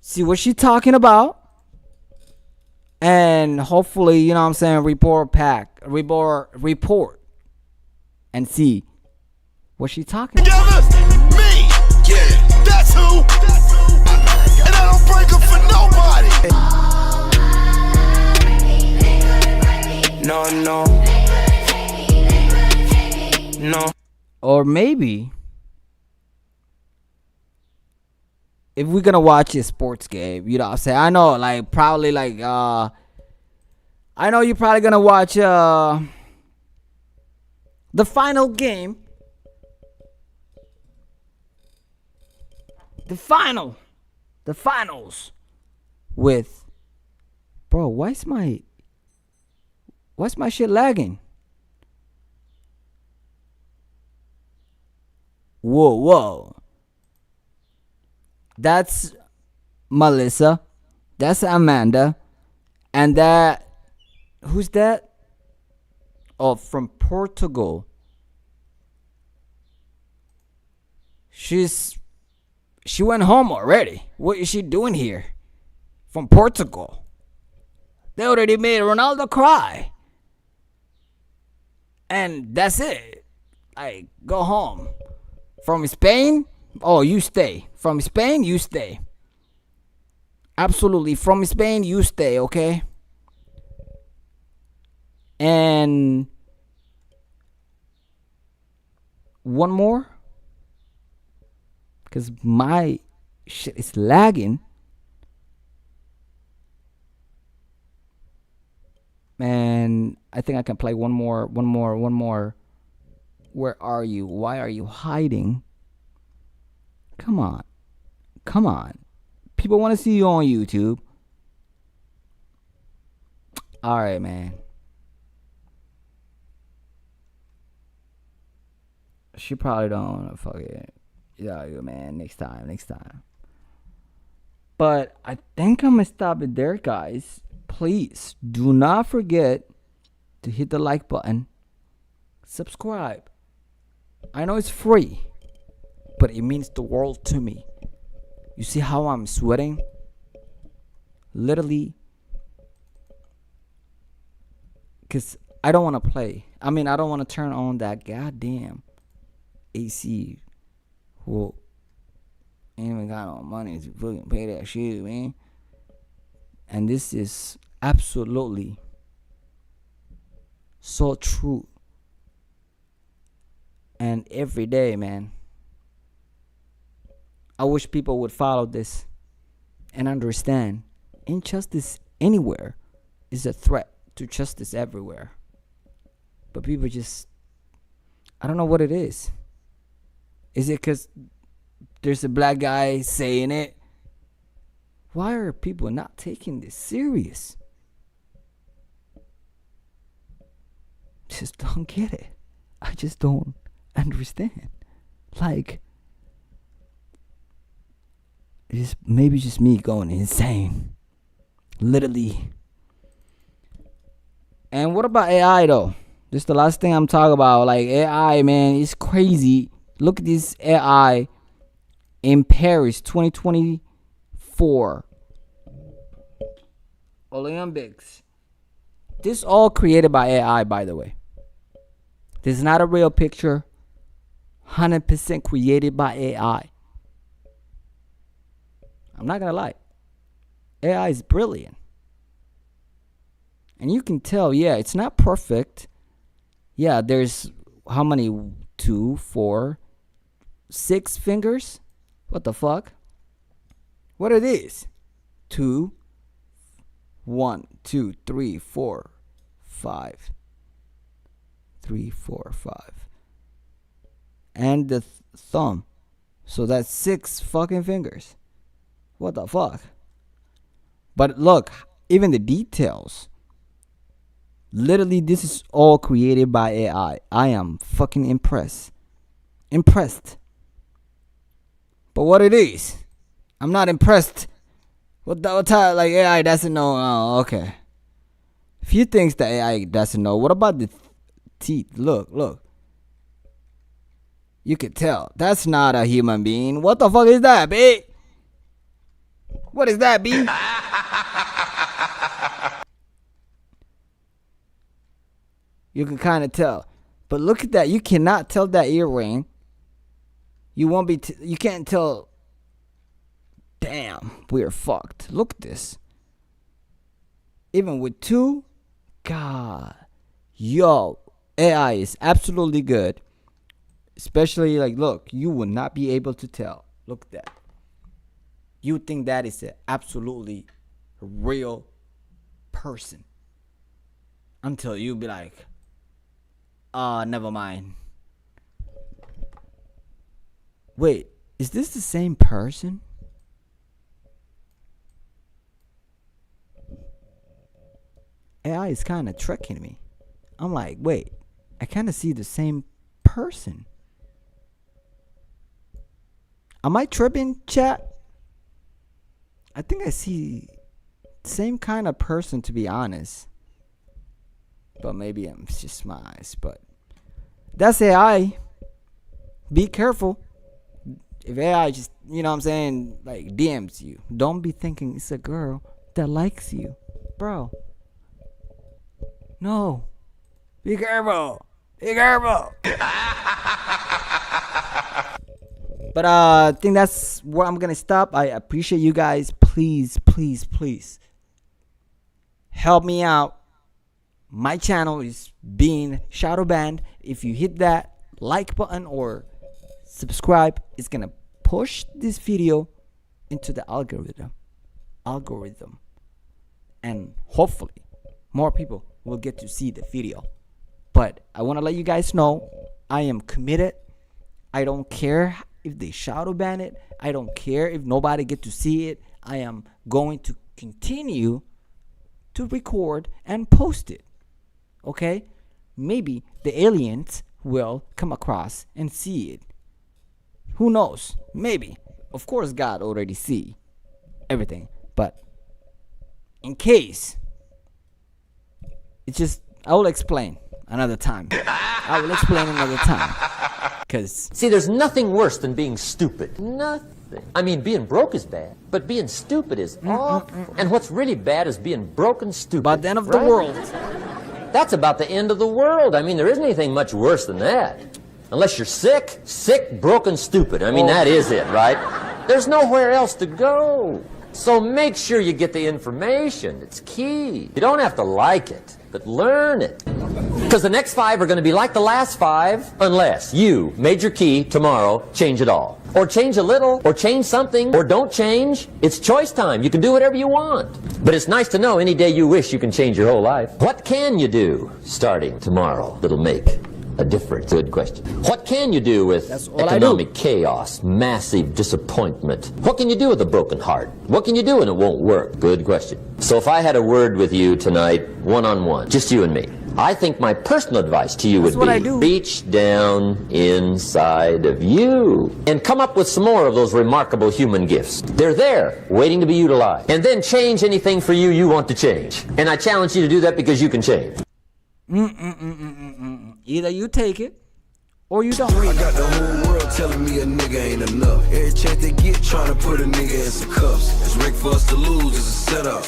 See what she's talking about. And hopefully, you know what I'm saying, report. And see what she's talking about. Me, yeah, that's who. And I don't break up for nobody. No. Or maybe if we're gonna watch a sports game, you know what I'm saying? I know, like, probably, like, I know you're probably gonna watch the final game. The finals with, bro, why's my shit lagging? Whoa. That's Melissa. That's Amanda. And who's that? Oh, from Portugal. She went home already. What is she doing here? From Portugal. They already made Ronaldo cry. And that's it. Like, go home. From Spain? Oh, you stay. From Spain, you stay. Absolutely. From Spain, you stay, okay? And one more. Because my shit is lagging. And I think I can play one more. Where are you? Why are you hiding? Come on. People want to see you on YouTube. All right, man. She probably don't fuck it. Yeah, man. Next time. But I think I'm gonna stop it there, guys. Please do not forget to hit the like button. Subscribe. I know it's free, but it means the world to me. You see how I'm sweating? Literally. Because I don't want to play. I mean, I don't want to turn on that goddamn AC. Who ain't even got no money to fucking pay that shit, man. And this is absolutely so true. And every day, man, I wish people would follow this and understand injustice anywhere is a threat to justice everywhere. But people just, I don't know what it is. Is it because there's a black guy saying it? Why are people not taking this serious? Just don't get it. I just don't understand. Like, it's maybe just me going insane. Literally. And what about AI though? This is the last thing I'm talking about. Like, AI, man, it's crazy. Look at this AI in Paris 2024 Olympics. This all created by AI, by the way. This is not a real picture. 100% created by AI. I'm not gonna lie. AI is brilliant. And you can tell, yeah, it's not perfect. Yeah, there's how many? 2, 4, 6 fingers? What the fuck? What are these? 2, 1, 2, 3, 4, 5. 3, 4, 5. And the thumb. So that's 6 fucking fingers. What the fuck? But look, even the details. Literally, this is all created by AI. I am fucking impressed. But what it is, I'm not impressed. What type, like, AI doesn't know? Oh, okay. Few things that AI doesn't know. What about the teeth? Look. You can tell. That's not a human being. What the fuck is that, B? What is that, B? You can kind of tell. But look at that. You cannot tell that earring. You can't tell. Damn, we're fucked. Look at this. Even with 2, God, yo, AI is absolutely good. Especially, like, look, you will not be able to tell. Look at that. You think that is an absolutely real person until you be like, never mind. Wait, is this the same person? AI is kind of tricking me. I'm like, wait, I kind of see the same person. Am I tripping, chat? I think I see the same kind of person, to be honest. But maybe it's just my eyes. But that's AI. Be careful. If AI just, you know what I'm saying, like DMs you, don't be thinking it's a girl that likes you. Bro. No. Be careful. Be careful. But I think that's where I'm going to stop. I appreciate you guys. Please help me out. My channel is being shadow banned. If you hit that like button or subscribe, it's going to push this video into the algorithm. And hopefully more people will get to see the video. But I want to let you guys know I am committed. I don't care if they shadow ban it. I don't care if nobody get to see it. I am going to continue to record and post it. Okay? Maybe the aliens will come across and see it. Who knows? Maybe. Of course God already see everything. But in case, it's just, I will explain another time. Cause See, there's nothing worse than being stupid. Nothing. I mean, being broke is bad, but being stupid is awful. And what's really bad is being broke and stupid. about the end of the world. That's about the end of the world. I mean, there isn't anything much worse than that. Unless you're sick, broken, stupid. I mean, that is it, right? There's nowhere else to go. So make sure you get the information. It's key. You don't have to like it, but learn it. Because the next 5 are going to be like the last 5, unless you, major key, tomorrow, change it all. Or change a little, or change something, or don't change. It's choice time. You can do whatever you want. But it's nice to know any day you wish you can change your whole life. What can you do starting tomorrow that'll make a difference? Good question. What can you do with economic chaos, massive disappointment? What can you do with a broken heart? What can you do when it won't work? Good question. So if I had a word with you tonight, one-on-one, just you and me, I think my personal advice to you would be reach down inside of you and come up with some more of those remarkable human gifts. They're there, waiting to be utilized. And then change anything for you want to change. And I challenge you to do that because you can change. Either you take it or you don't. I got the whole world telling me a nigga ain't enough. Every chance they get trying to put a nigga in some cuffs. It's rigged for us to lose, it's a setup.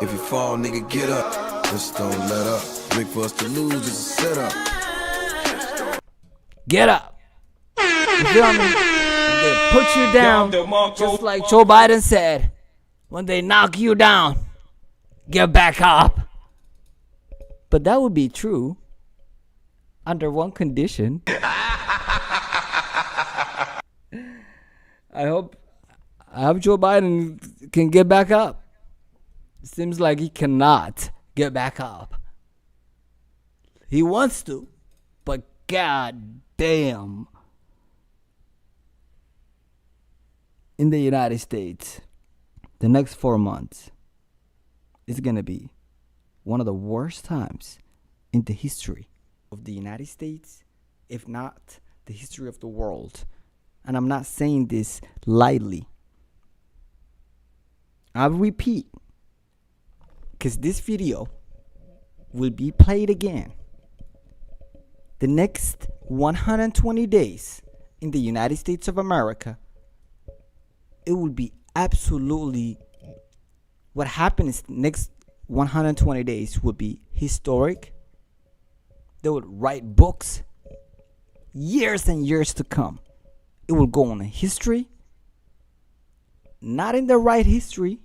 If you fall, nigga, get up. Just don't let up. Rigged for us to lose, it's a setup. Get up. You feel me? When they put you down, just like Joe Biden said, when they knock you down, get back up. But that would be true under one condition. I hope Joe Biden can get back up. Seems like he cannot get back up. He wants to, but god damn. In the United States, the next 4 months is going to be one of the worst times in the history of the United States, if not the history of the world. And I'm not saying this lightly. I'll repeat, because this video will be played again. The next 120 days in the United States of America, it will be absolutely, what happens next 120 days will be historic. They would write books years and years to come. It will go on in history, not in the right history.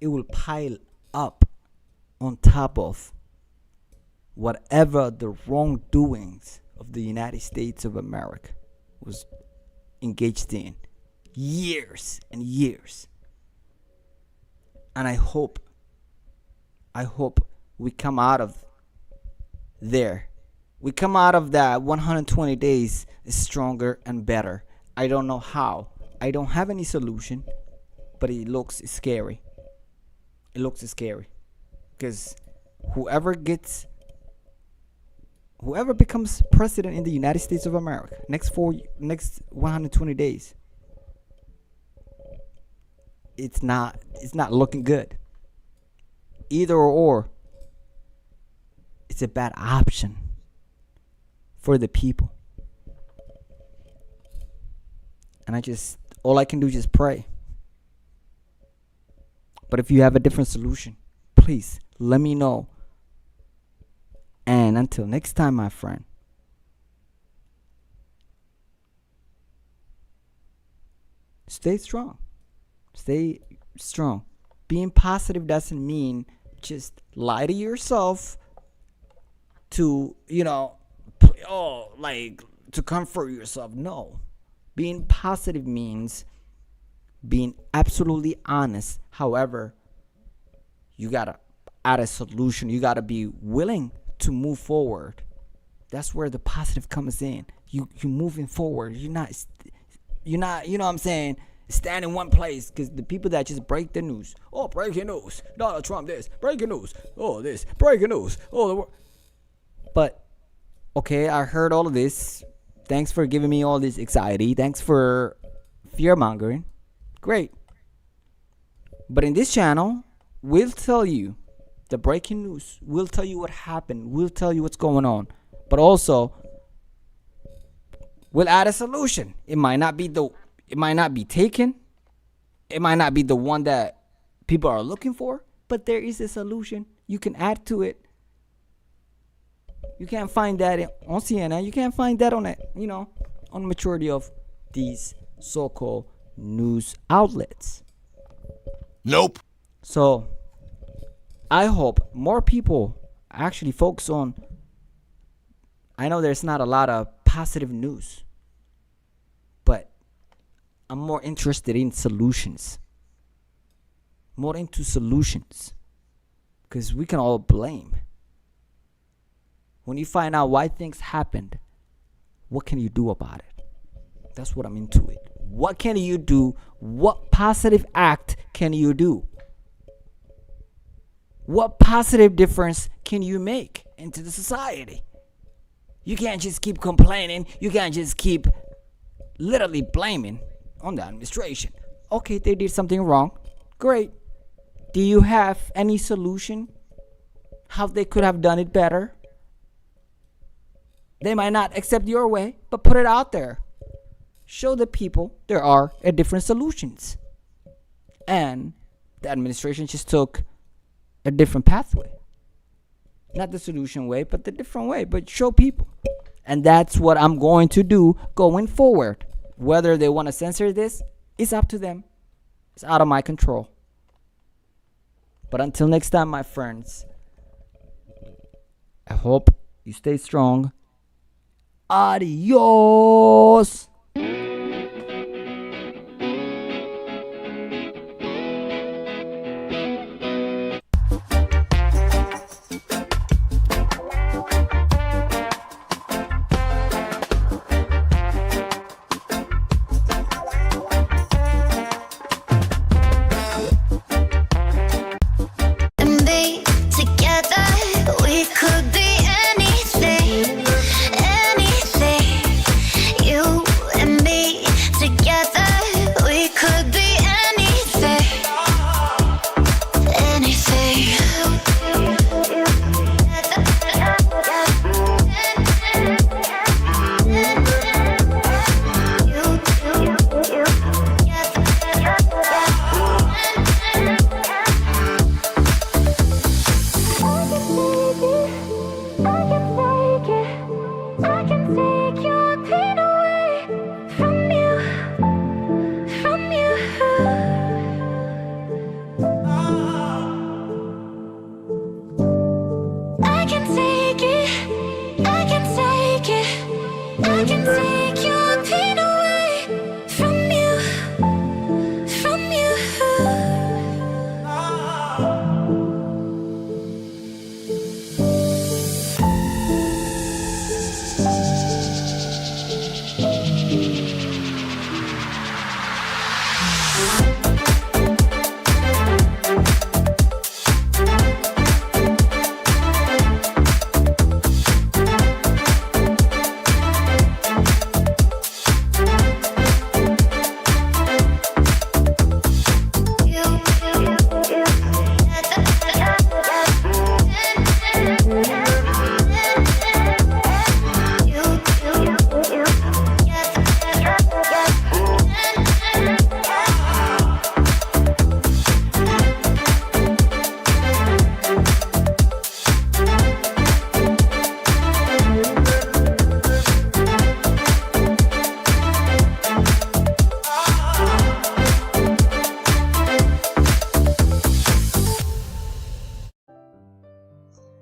It will pile up on top of whatever the wrongdoings of the United States of America was engaged in years and years. And I hope we come out of there. We come out of that 120 days stronger and better. I don't know how. I don't have any solution, but it looks scary. It looks scary. Because whoever becomes president in the United States of America next 120 days, it's not looking good. Either or, it's a bad option for the people. And all I can do is just pray. But if you have a different solution, please let me know. And until next time, my friend, stay strong. Stay strong. Being positive doesn't mean just lie to yourself to, to comfort yourself. No. Being positive means being absolutely honest. However, you gotta add a solution. You gotta be willing to move forward. That's where the positive comes in. You moving forward. You're not, you know what I'm saying, stand in one place. Because the people that just break the news. Oh, breaking news. Donald Trump this. Breaking news. Oh, this. Breaking news. Oh, but okay, I heard all of this. Thanks for giving me all this anxiety. Thanks for fear mongering. Great. But in this channel, we'll tell you the breaking news. We'll tell you what happened. We'll tell you what's going on. But also, we'll add a solution. It might not be taken. It might not be the one that people are looking for, but there is a solution. You can add to it. You can't find that on CNN. You can't find that on on the majority of these so-called news outlets. Nope. So I hope more people actually focus on. I know there's not a lot of positive news, but I'm more interested in solutions. More into solutions. Because we can all blame. When you find out why things happened, what can you do about it? That's what I'm into it. What can you do? What positive act can you do? What positive difference can you make into the society? You can't just keep complaining. You can't just keep literally blaming on the administration. Okay, they did something wrong. Great. Do you have any solution how they could have done it better? They might not accept your way, but put it out there. Show the people there are different solutions. And the administration just took a different pathway. Not the solution way, but the different way. But show people. And that's what I'm going to do going forward. Whether they want to censor this, it's up to them. It's out of my control. But until next time, my friends, I hope you stay strong. Adios.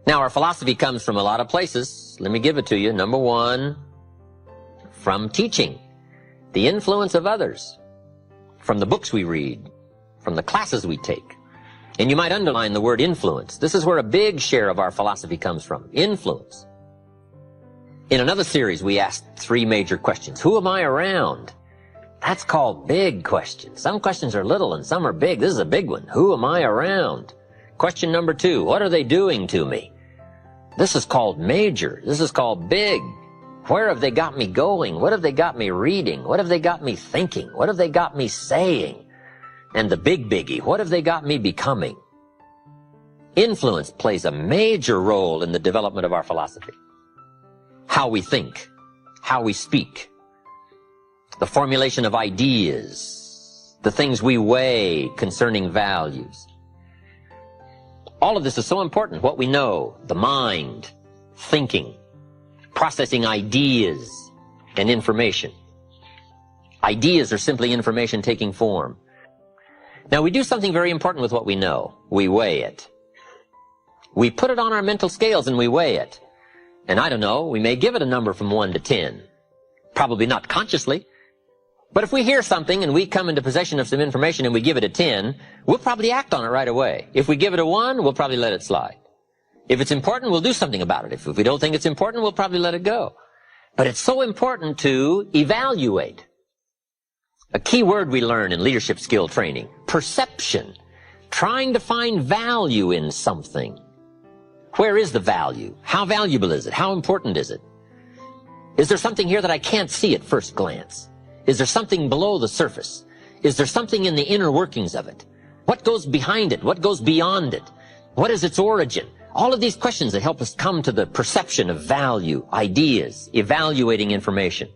Now, our philosophy comes from a lot of places. Let me give it to you. Number one, from teaching, the influence of others, from the books we read, from the classes we take. And you might underline the word influence. This is where a big share of our philosophy comes from, influence. In another series, we asked 3 major questions. Who am I around? That's called big questions. Some questions are little and some are big. This is a big one. Who am I around? Question number 2, what are they doing to me? This is called major. This is called big. Where have they got me going? What have they got me reading? What have they got me thinking? What have they got me saying? And the big biggie, what have they got me becoming? Influence plays a major role in the development of our philosophy. How we think, how we speak, the formulation of ideas, the things we weigh concerning values. All of this is so important. What we know, the mind, thinking, processing ideas and information. Ideas are simply information taking form. Now, we do something very important with what we know. We weigh it. We put it on our mental scales and we weigh it. And I don't know, we may give it a number from 1 to 10. Probably not consciously. But if we hear something and we come into possession of some information and we give it a 10, we'll probably act on it right away. If we give it a 1, we'll probably let it slide. If it's important, we'll do something about it. If we don't think it's important, we'll probably let it go. But it's so important to evaluate. A key word we learn in leadership skill training, perception. Trying to find value in something. Where is the value? How valuable is it? How important is it? Is there something here that I can't see at first glance? Is there something below the surface? Is there something in the inner workings of it? What goes behind it? What goes beyond it? What is its origin? All of these questions that help us come to the perception of value, ideas, evaluating information.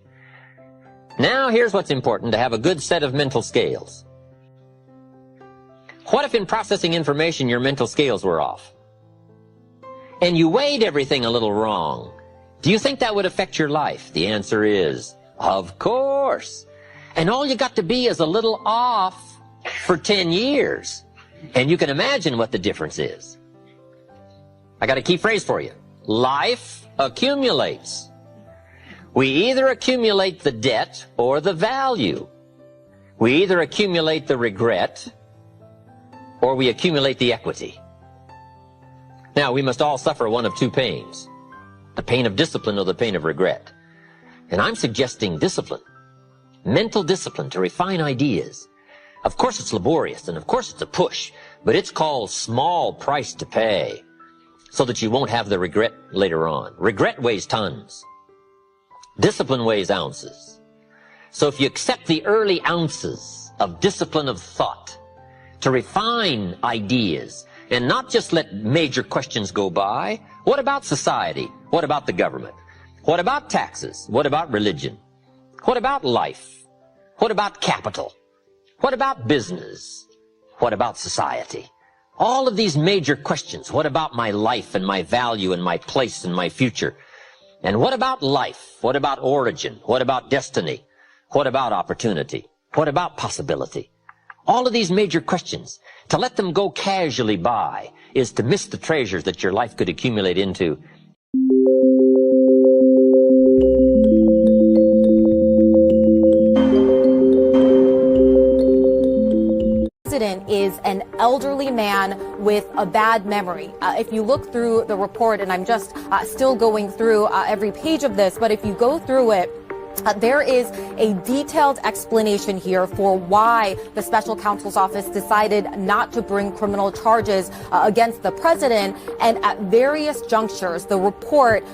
Now here's what's important, to have a good set of mental scales. What if in processing information your mental scales were off? And you weighed everything a little wrong? Do you think that would affect your life? The answer is, of course. And all you got to be is a little off for 10 years. And you can imagine what the difference is. I got a key phrase for you. Life accumulates. We either accumulate the debt or the value. We either accumulate the regret or we accumulate the equity. Now, we must all suffer one of two pains, the pain of discipline or the pain of regret. And I'm suggesting discipline, mental discipline to refine ideas. Of course it's laborious, and of course it's a push, but it's called small price to pay so that you won't have the regret later on. Regret weighs tons. Discipline weighs ounces. So if you accept the early ounces of discipline of thought to refine ideas and not just let major questions go by, what about society? What about the government? What about taxes? What about religion? What about life? What about capital? What about business? What about society? All of these major questions. What about my life and my value and my place and my future? And what about life? What about origin? What about destiny? What about opportunity? What about possibility? All of these major questions, to let them go casually by is to miss the treasures that your life could accumulate into. Is an elderly man with a bad memory. If you look through the report, and I'm just still going through every page of this, but if you go through it, there is a detailed explanation here for why the special counsel's office decided not to bring criminal charges against the president. And at various junctures, the report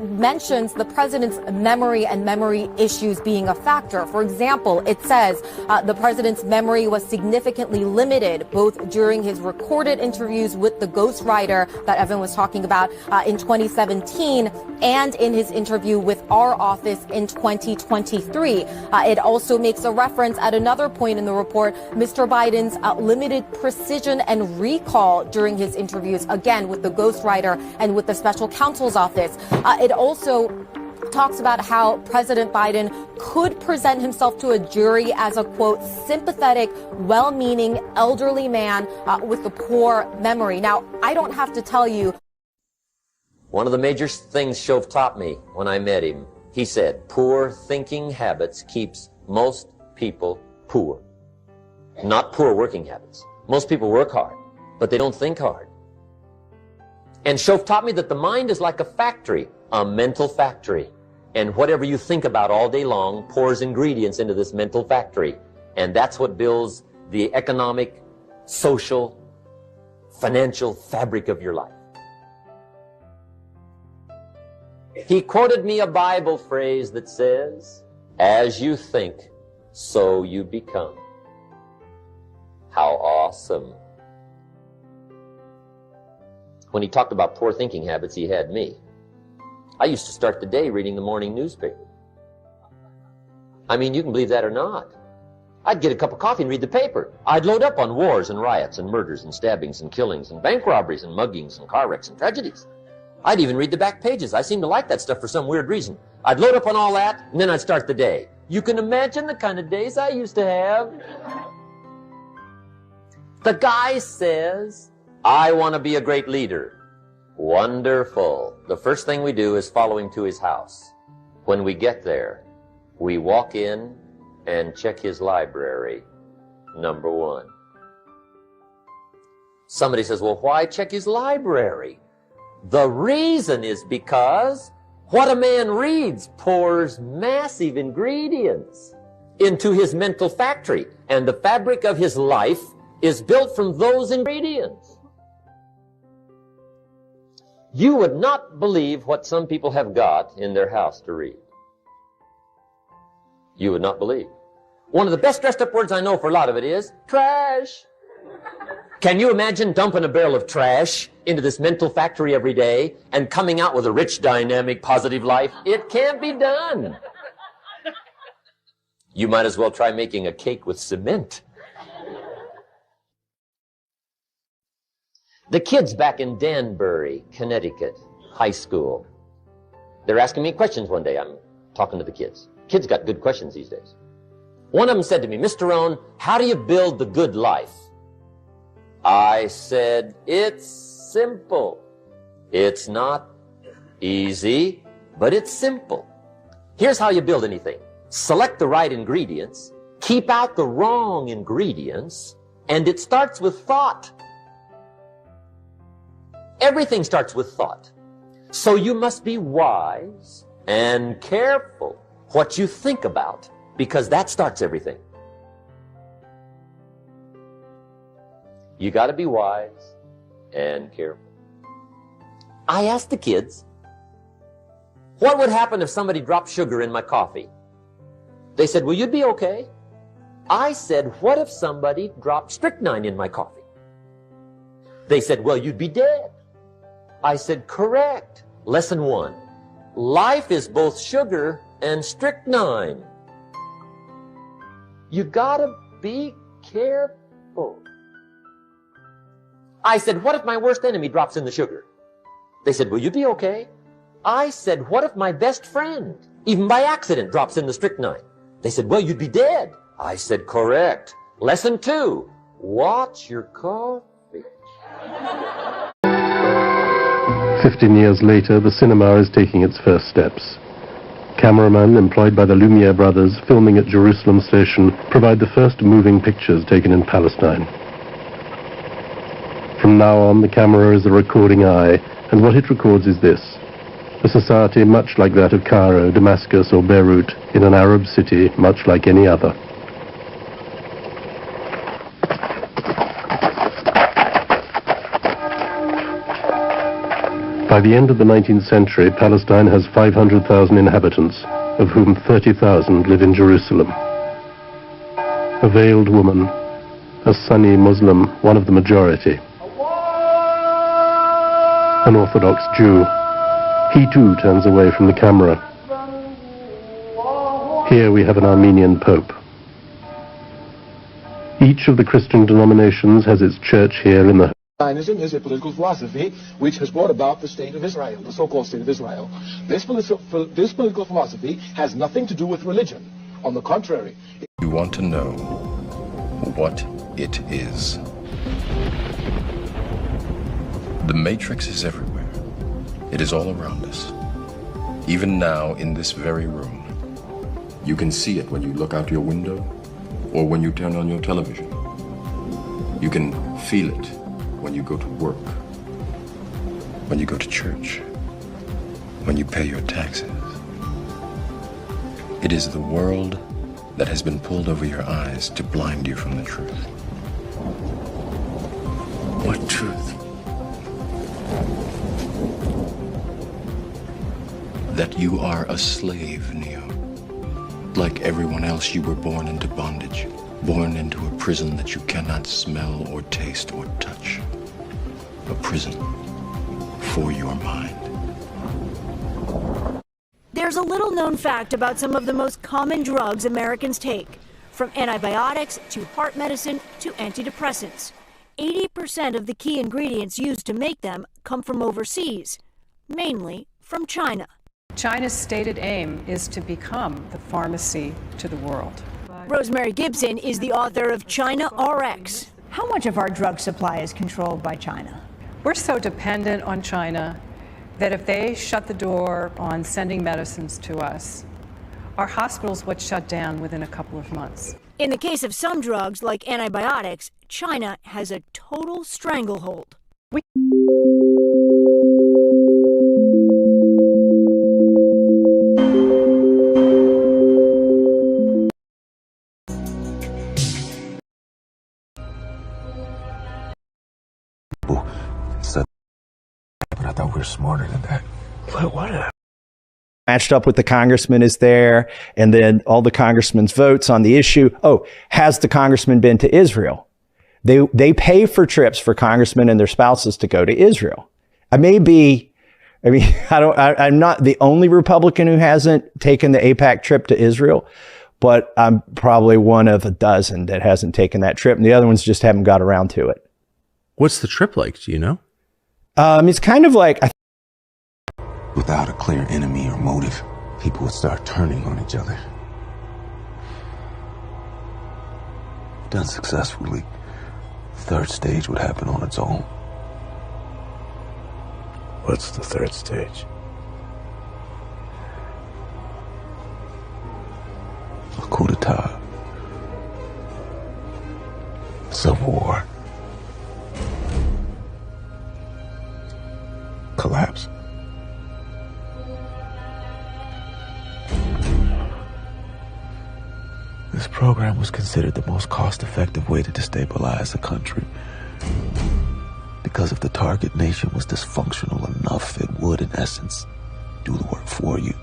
mentions the president's memory and memory issues being a factor. For example, it says the president's memory was significantly limited both during his recorded interviews with the ghostwriter that Evan was talking about in 2017 and in his interview with our office in 2023. It also makes a reference at another point in the report, Mr. Biden's limited precision and recall during his interviews, again, with the ghostwriter and with the special counsel's office. It also talks about how President Biden could present himself to a jury as a, quote, sympathetic, well-meaning elderly man with a poor memory. Now, I don't have to tell you. One of the major things Shove taught me when I met him, he said, poor thinking habits keeps most people poor. Not poor working habits. Most people work hard, but they don't think hard. And Shove taught me that the mind is like a factory, a mental factory. And whatever you think about all day long pours ingredients into this mental factory. And that's what builds the economic, social, financial fabric of your life. He quoted me a Bible phrase that says, as you think, so you become. How awesome. When he talked about poor thinking habits, he had me. I used to start the day reading the morning newspaper. I mean, you can believe that or not. I'd get a cup of coffee and read the paper. I'd load up on wars and riots and murders and stabbings and killings and bank robberies and muggings and car wrecks and tragedies. I'd even read the back pages. I seem to like that stuff for some weird reason. I'd load up on all that, and then I'd start the day. You can imagine the kind of days I used to have. The guy says, I want to be a great leader. Wonderful. The first thing we do is follow him to his house. When we get there, we walk in and check his library, number one. Somebody says, well, why check his library? The reason is because what a man reads pours massive ingredients into his mental factory, and the fabric of his life is built from those ingredients. You would not believe what some people have got in their house to read. You would not believe. One of the best dressed up words I know for a lot of it is trash. Can you imagine dumping a barrel of trash into this mental factory every day and coming out with a rich, dynamic, positive life? It can't be done. You might as well try making a cake with cement. The kids back in Danbury, Connecticut, high school, they're asking me questions one day. I'm talking to the kids. Kids got good questions these days. One of them said to me, Mr. Rohn, how do you build the good life? I said, it's simple. It's not easy, but it's simple. Here's how you build anything. Select the right ingredients, keep out the wrong ingredients, and it starts with thought. Everything starts with thought. So you must be wise and careful what you think about, because that starts everything. You got to be wise and careful. I asked the kids, what would happen if somebody dropped sugar in my coffee? They said, well, you'd be okay. I said, what if somebody dropped strychnine in my coffee? They said, well, you'd be dead. I said, correct. Lesson 1. Life is both sugar and strychnine. You gotta be careful. I said, what if my worst enemy drops in the sugar? They said, well, you'd be okay. I said, what if my best friend, even by accident, drops in the strychnine? They said, well, you'd be dead. I said, correct. Lesson 2, watch your coffee. 15 years later, the cinema is taking its first steps. Cameramen employed by the Lumiere brothers filming at Jerusalem Station provide the first moving pictures taken in Palestine. From now on, the camera is a recording eye, and what it records is this: a society much like that of Cairo, Damascus, or Beirut, in an Arab city much like any other. By the end of the 19th century, Palestine has 500,000 inhabitants, of whom 30,000 live in Jerusalem. A veiled woman, a Sunni Muslim, one of the majority. An Orthodox Jew. He too turns away from the camera. Here we have an Armenian Pope. Each of the Christian denominations has its church here in the Zionism is a political philosophy which has brought about the state of Israel, the so-called state of Israel. This political philosophy has nothing to do with religion. On the contrary. You want to know what it is. The Matrix is everywhere. It is all around us. Even now, in this very room. You can see it when you look out your window or when you turn on your television. You can feel it when you go to work, when you go to church, when you pay your taxes. It is the world that has been pulled over your eyes to blind you from the truth. What truth? That you are a slave, Neo. Like everyone else, you were born into bondage, born into a prison that you cannot smell or taste or touch. A prison for your mind. There's a little known fact about some of the most common drugs Americans take, from antibiotics to heart medicine to antidepressants. 80% of the key ingredients used to make them come from overseas, mainly from China. China's stated aim is to become the pharmacy to the world. Rosemary Gibson is the author of China RX. How much of our drug supply is controlled by China? We're so dependent on China that if they shut the door on sending medicines to us, our hospitals would shut down within a couple of months. In the case of some drugs, like antibiotics, China has a total stranglehold. But I thought we were smarter than that. But whatever. Matched up with the congressman is there, and then all the congressman's votes on the issue. Oh, has the congressman been to Israel? They pay for trips for congressmen and their spouses to go to Israel. I'm not the only Republican who hasn't taken the AIPAC trip to Israel, but I'm probably one of a dozen that hasn't taken that trip, and the other ones just haven't got around to it. What's the trip like? Do you know? It's kind of like... Without a clear enemy or motive, people would start turning on each other. Done successfully, third stage would happen on its own. What's the third stage? A coup d'etat. Civil war. Collapse. This program was considered the most cost-effective way to destabilize a country. Because if the target nation was dysfunctional enough, it would, in essence, do the work for you.